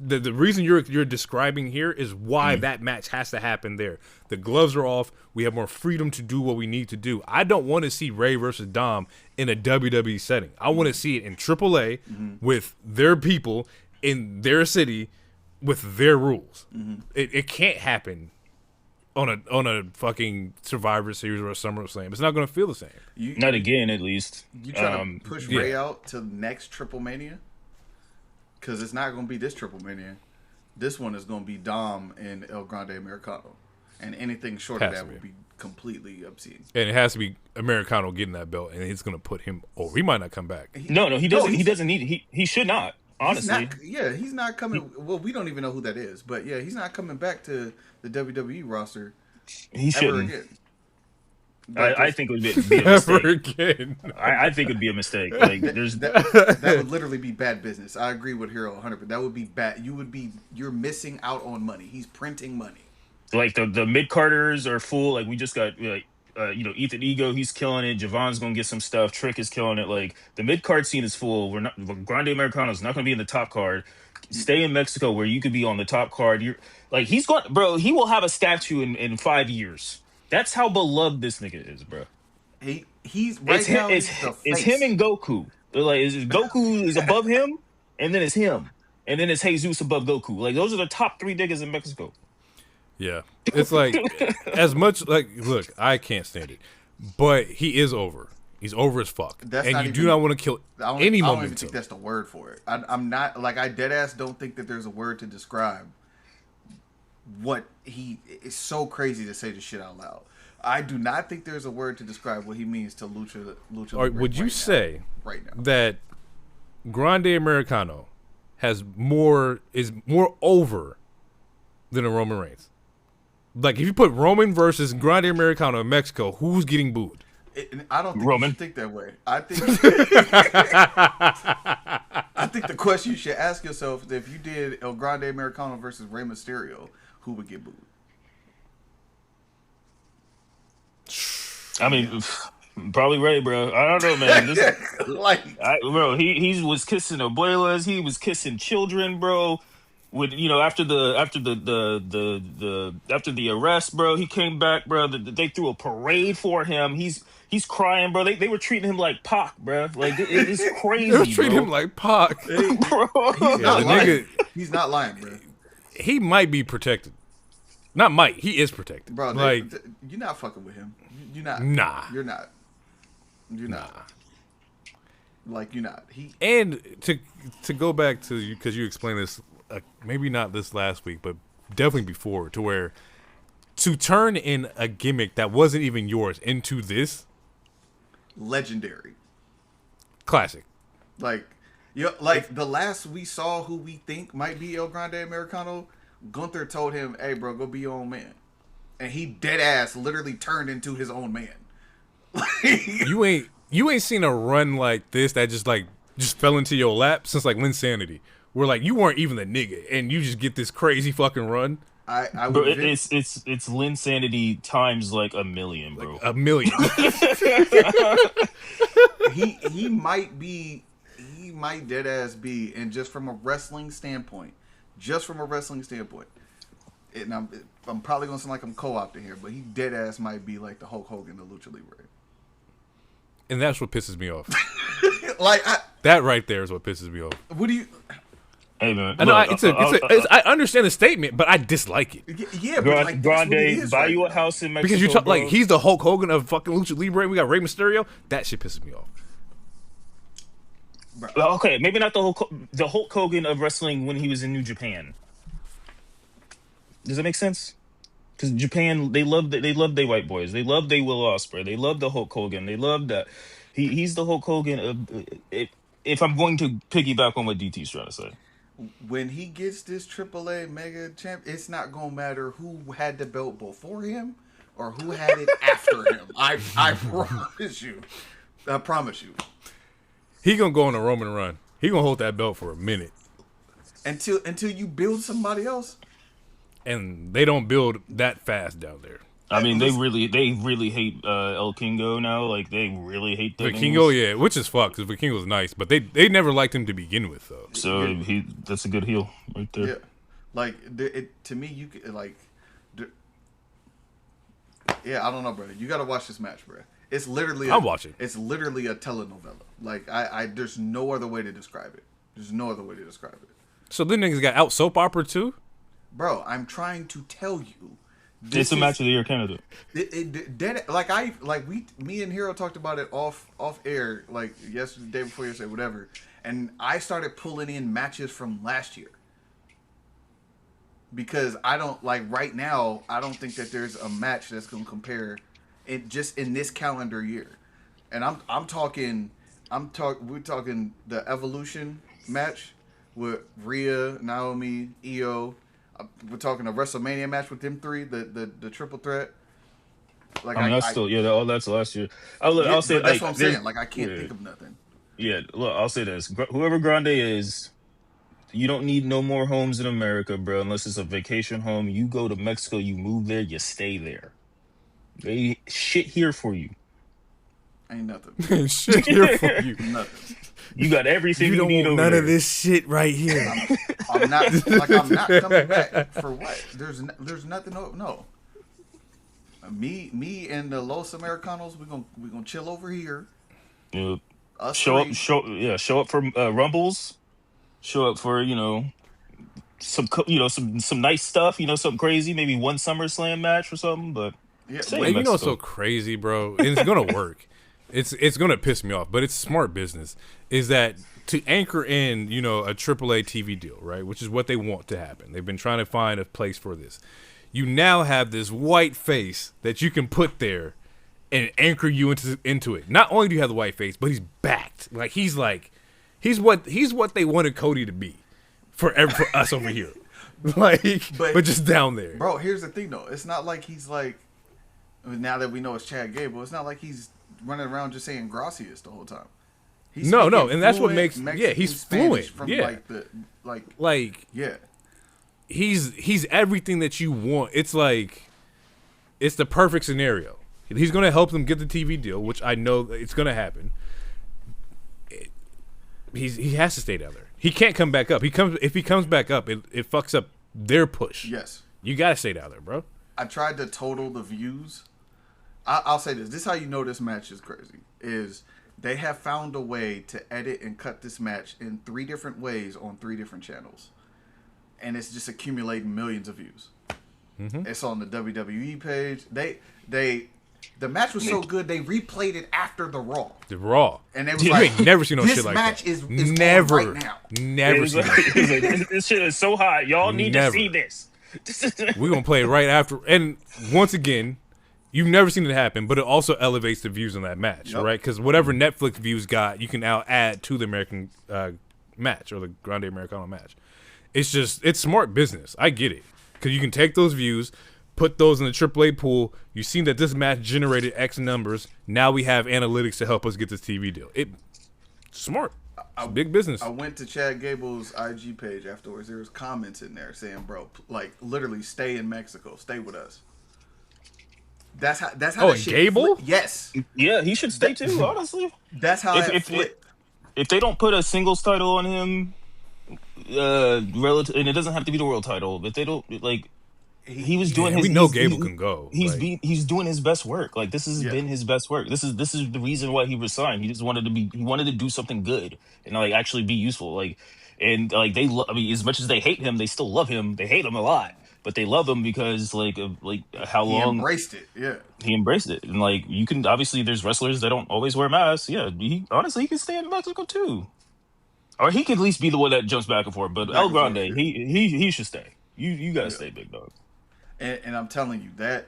The reason you're describing here is why that match has to happen there. The gloves are off. We have more freedom to do what we need to do. I don't want to see Ray versus Dom in a WWE setting. I want to see it in AAA with their people in their city with their rules. It can't happen on a fucking Survivor Series or a SummerSlam. It's not going to feel the same. Not again, at least. You trying to push Ray out to next Triple Mania? Because it's not going to be this Triple Mania. This one is going to be Dom and El Grande Americano. And anything short of that would be completely obscene. And it has to be Americano getting that belt, and it's going to put him over. He might not come back. He doesn't. He doesn't need. He should not. Honestly, he's not coming. Well, we don't even know who that is, but yeah, he's not coming back to the WWE roster. He shouldn't. Again. I think it would be a mistake. Ever again. I think it'd be a mistake. Like that would literally be bad business. I agree with Hero 100%. That would be bad. You're missing out on money. He's printing money. Like the mid carders are full. Like we just got Ethan Ego, he's killing it. Javon's gonna get some stuff. Trick is killing it. Like the mid card scene is full. Grande Americano's not gonna be in the top card. Stay in Mexico where you could be on the top card. He will have a statue in 5 years. That's how beloved this nigga is, bro. He's right now. It's him and Goku. Like, Goku is above him, and then it's him, and then it's Jesus above Goku. Like, those are the top 3 niggas in Mexico. Yeah, it's like as much like look, I can't stand it, but he is over. He's over as fuck, That's and not you even, do not want to kill any I don't even momentum. think that's the word for it. I'm not like I dead ass don't think that there's a word to describe what he. It's so crazy to say this shit out loud. I do not think there's a word to describe what he means to lucha. Or would you say right now that Grande Americano is more over than a Roman Reigns? Like if you put Roman versus Grande Americano in Mexico, who's getting booed? I don't think Roman. you should think that way. I think I think the question you should ask yourself is if you did El Grande Americano versus Rey Mysterio, who would get booed? I mean, probably Ray, bro. I don't know, man. Bro, he was kissing abuelas. He was kissing children, bro. With after the arrest, bro, he came back, bro. They threw a parade for him. He's crying, bro. They were treating him like Pac, bro. Like it's crazy. They were treating him like Pac, bro. He's not lying. nigga, He's not lying, bro. he might be protected. Not might. He is protected, Bro, like you're not fucking with him. You're not. Nah. You're not. You're not. Like you're not. And to go back to you because you explained this, maybe not this last week, but definitely before, to where to turn in a gimmick that wasn't even yours into this legendary, classic. Like the last we saw who we think might be El Grande Americano, Gunther told him, "Hey, bro, go be your own man," and he dead ass literally turned into his own man. You ain't seen a run like this that just fell into your lap since like Linsanity, where like you weren't even the nigga and you just get this crazy fucking run. Bro, it's Linsanity times like a million, bro. Like a million. he might dead ass be, and just from a wrestling standpoint, and I'm probably gonna sound like I'm co-opting here, but he dead ass might be like the Hulk Hogan of Lucha Libre. And that's what pisses me off. That right there is what pisses me off. What do you? Hey man, I understand the statement, but I dislike it. Yeah, but like, Grande, buy you a house in Mexico because you talk bro. like he's the Hulk Hogan of fucking Lucha Libre. We got Rey Mysterio. That shit pisses me off. Bro. Okay, maybe not the Hulk Hogan of wrestling when he was in New Japan. Does that make sense? Because Japan, they love their white boys. They love their Will Ospreay. They love the Hulk Hogan. They love that. He's the Hulk Hogan of. If I'm going to piggyback on what DT's trying to say. When he gets this AAA Mega Champ, it's not gonna matter who had the belt before him or who had it after him. I promise you. I promise you. He gonna go on a Roman run. He gonna hold that belt for a minute until you build somebody else. And they don't build that fast down there. I mean, they really hate El Kingo now. Like they really hate the Vikingo, yeah, which is fucked because Vikingo's nice, but they never liked him to begin with, though. So that's a good heel right there. Yeah, like to me, you could like, yeah, I don't know, bro. You got to watch this match, bro. It's literally I'm watching. It's literally a telenovela. Like I there's no other way to describe it. There's no other way to describe it. So then niggas got out soap opera too, bro. I'm trying to tell you. It's a match of the year candidate. Me and Hero talked about it off air, like yesterday, day before yesterday, whatever. And I started pulling in matches from last year because I don't like right now. I don't think that there's a match that's gonna compare it just in this calendar year. And we're talking the Evolution match with Rhea, Naomi, Io. We're talking a WrestleMania match with them three, the triple threat. Like I mean, that's last year. I'll say that's what I'm saying. Like I can't think of nothing. Yeah, look, I'll say this: whoever Grande is, you don't need no more homes in America, bro. Unless it's a vacation home, you go to Mexico, you move there, you stay there. They shit here for you. Ain't nothing. Shit here for you. Nothing. You got everything you need over none there. of this shit right here. I'm not coming back for what? There's nothing. No. Me and the Los Americanos, we're gonna chill over here. Yep. Us Show three. up, show up for Rumbles. Show up for some nice stuff. Something crazy. Maybe one SummerSlam match or something. But Yeah, stay in wait. And you know what's so Mexico. crazy, bro? And it's gonna work. It's gonna piss me off, but it's smart business. Is that to anchor in, a AAA TV deal, right? Which is what they want to happen. They've been trying to find a place for this. You now have this white face that you can put there and anchor you into it. Not only do you have the white face, but he's backed. He's what they wanted Cody to be for us over here. But just down there. Bro, here's the thing though. It's not like he's like, now that we know it's Chad Gable, it's not like he's running around just saying gracias the whole time. He's No, speaking and that's what makes Mexican, he's Spanish fluent. From Yeah. He's everything that you want. It's the perfect scenario. He's going to help them get the TV deal, which I know it's going to happen. He has to stay down there. He can't come back up. If he comes back up, it fucks up their push. Yes. You got to stay down there, bro. I tried to total the views. I'll say this. This is how you know this match is crazy. Is they have found a way to edit and cut this match in 3 different ways on 3 different channels. And it's just accumulating millions of views. Mm-hmm. It's on the WWE page. The match was so good they replayed it after the Raw. The Raw. And they was you like, ain't never seen no shit like that. This match is never on right now. Never seen that. This shit is so hot. Y'all need to see this. We're going to play it right after. And once again, you've never seen it happen, but it also elevates the views on that match, right? Because whatever Netflix views got, you can now add to the American match or the Grande Americano match. It's smart business. I get it. Because you can take those views, put those in the AAA pool. You've seen that this match generated X numbers. Now we have analytics to help us get this TV deal. It's smart. It's big business. I went to Chad Gable's IG page afterwards. There was comments in there saying, "Bro, literally, stay in Mexico. Stay with us." That's how. Oh, and Gable? Yes. Yeah, he should stay too. Honestly, that's how. If they don't put a singles title on him, relative, and it doesn't have to be the world title, but they don't he was doing his. We know Gable can go. He's doing his best work. This has been his best work. This is the reason why he resigned. He just wanted to do something good and actually be useful. As much as they hate him, they still love him. They hate him a lot, but they love him because how long he embraced it. Yeah, he embraced it. And you can obviously there's wrestlers that don't always wear masks. Yeah, he can stay in Mexico too. Or he could at least be the one that jumps back and forth. But El Grande, he should stay. You gotta stay, big dog. And I'm telling you that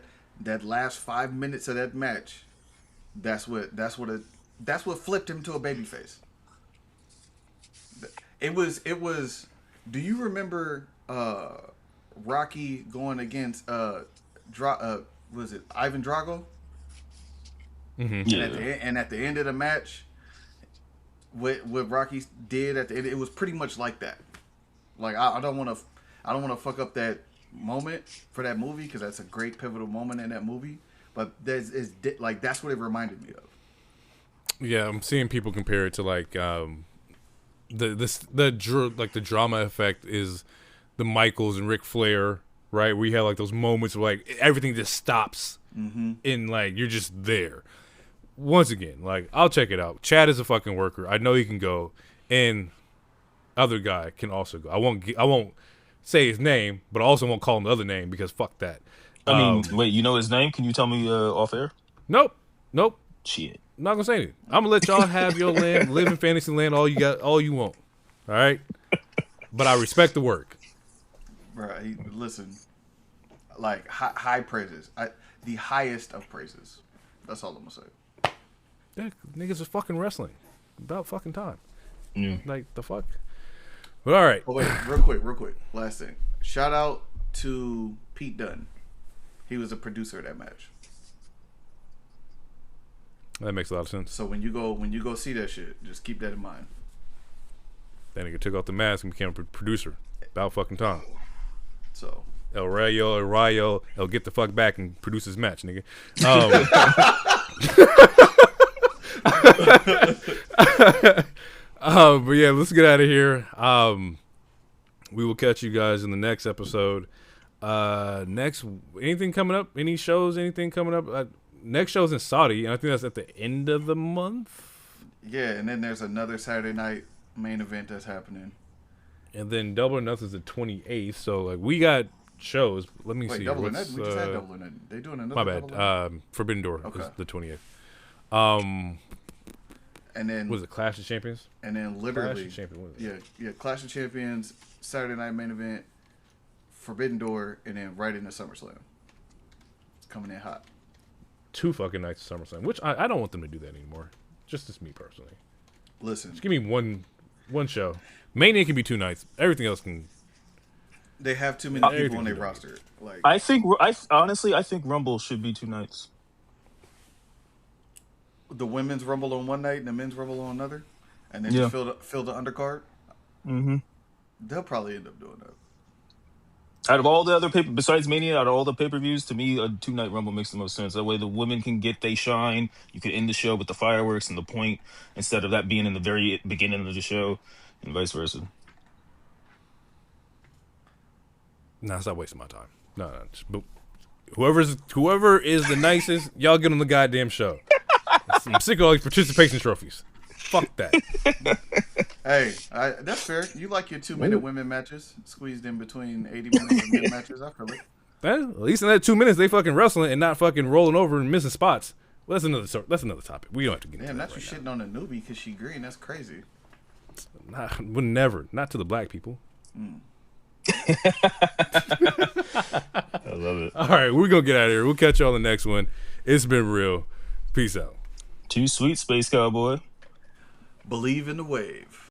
last 5 minutes of that match, that's what flipped him to a babyface. It was. Do you remember Rocky going against was it Ivan Drago? Mm-hmm. Yeah. And at the end of the match, what Rocky did at the end, it was pretty much like that. I don't want to fuck up that moment for that movie because that's a great pivotal moment in that movie. But that's what it reminded me of. Yeah, I'm seeing people compare it to the drama effect is the Michaels and Ric Flair, right? We had those moments where everything just stops and you're just there. Once again, I'll check it out. Chad is a fucking worker. I know he can go, and other guy can also go. I won't say his name, but I also won't call him the other name because fuck that. I mean, wait, you know his name? Can you tell me off air? Nope. Shit. I'm not gonna say anything. I'm gonna let y'all have your land, live in fantasy land, all you want. All right, but I respect the work. Right. Listen, high praises. The highest of praises. That's all I'm gonna say. Yeah, niggas is fucking wrestling. About fucking time. Yeah. The fuck. But all right. Oh wait, real quick. Last thing. Shout out to Pete Dunne. He was a producer of that match. That makes a lot of sense. So when you go see that shit, just keep that in mind. That nigga took off the mask and became a producer. About fucking time. So El Rayo, get the fuck back and produce his match, nigga. But yeah, let's get out of here. We will catch you guys in the next episode. Anything coming up? Any shows? Anything coming up? Next show's in Saudi, and I think that's at the end of the month. Yeah, and then there's another Saturday night main event that's happening. And then Double or Nothing's the 28th. So like we got shows. Let me Wait, see. Double or Nothing? We just had Double or Nothing. They doing another My Double or bad. Nothing? Forbidden Door Okay. is the 28th. And then Was it Clash of Champions? And then literally, Clash of Champions. What is it? yeah, Clash of Champions, Saturday night main event, Forbidden Door, and then right into SummerSlam. It's coming in hot. 2 fucking nights of SummerSlam, which I don't want them to do that anymore. Just as me personally. Listen, Just give me one show. Mania can be 2 nights. Everything else can. they have too many people on their everything roster. Like I think honestly, I think Rumble should be 2 nights. the women's Rumble on one night and the men's Rumble on another, and then Yeah. just fill the undercard. Mm-hmm. They'll probably end up doing that. Out of all the other besides Mania, out of all the pay-per-views, to me, a 2-night Rumble makes the most sense. That way, the women can get they shine. You could end the show with the fireworks and the point instead of that being in the very beginning of the show, and vice versa. Nah, stop wasting my time. No. But whoever is the nicest, y'all get on the goddamn show. I'm sick of all these participation trophies. Fuck that. Hey, that's fair. You like your 2-minute women matches squeezed in between 80 minutes of men matches. I feel it. At least in that 2 minutes, they fucking wrestling and not fucking rolling over and missing spots. Well, that's another topic. We don't have to get into Damn, that that's you right shitting on a newbie because she green. That's crazy. now. Would never. Not to the black people. I love it. All right, we're going to get out of here. We'll catch you on the next one. It's been real. Peace out. Too sweet, Space Cowboy. Believe in the wave.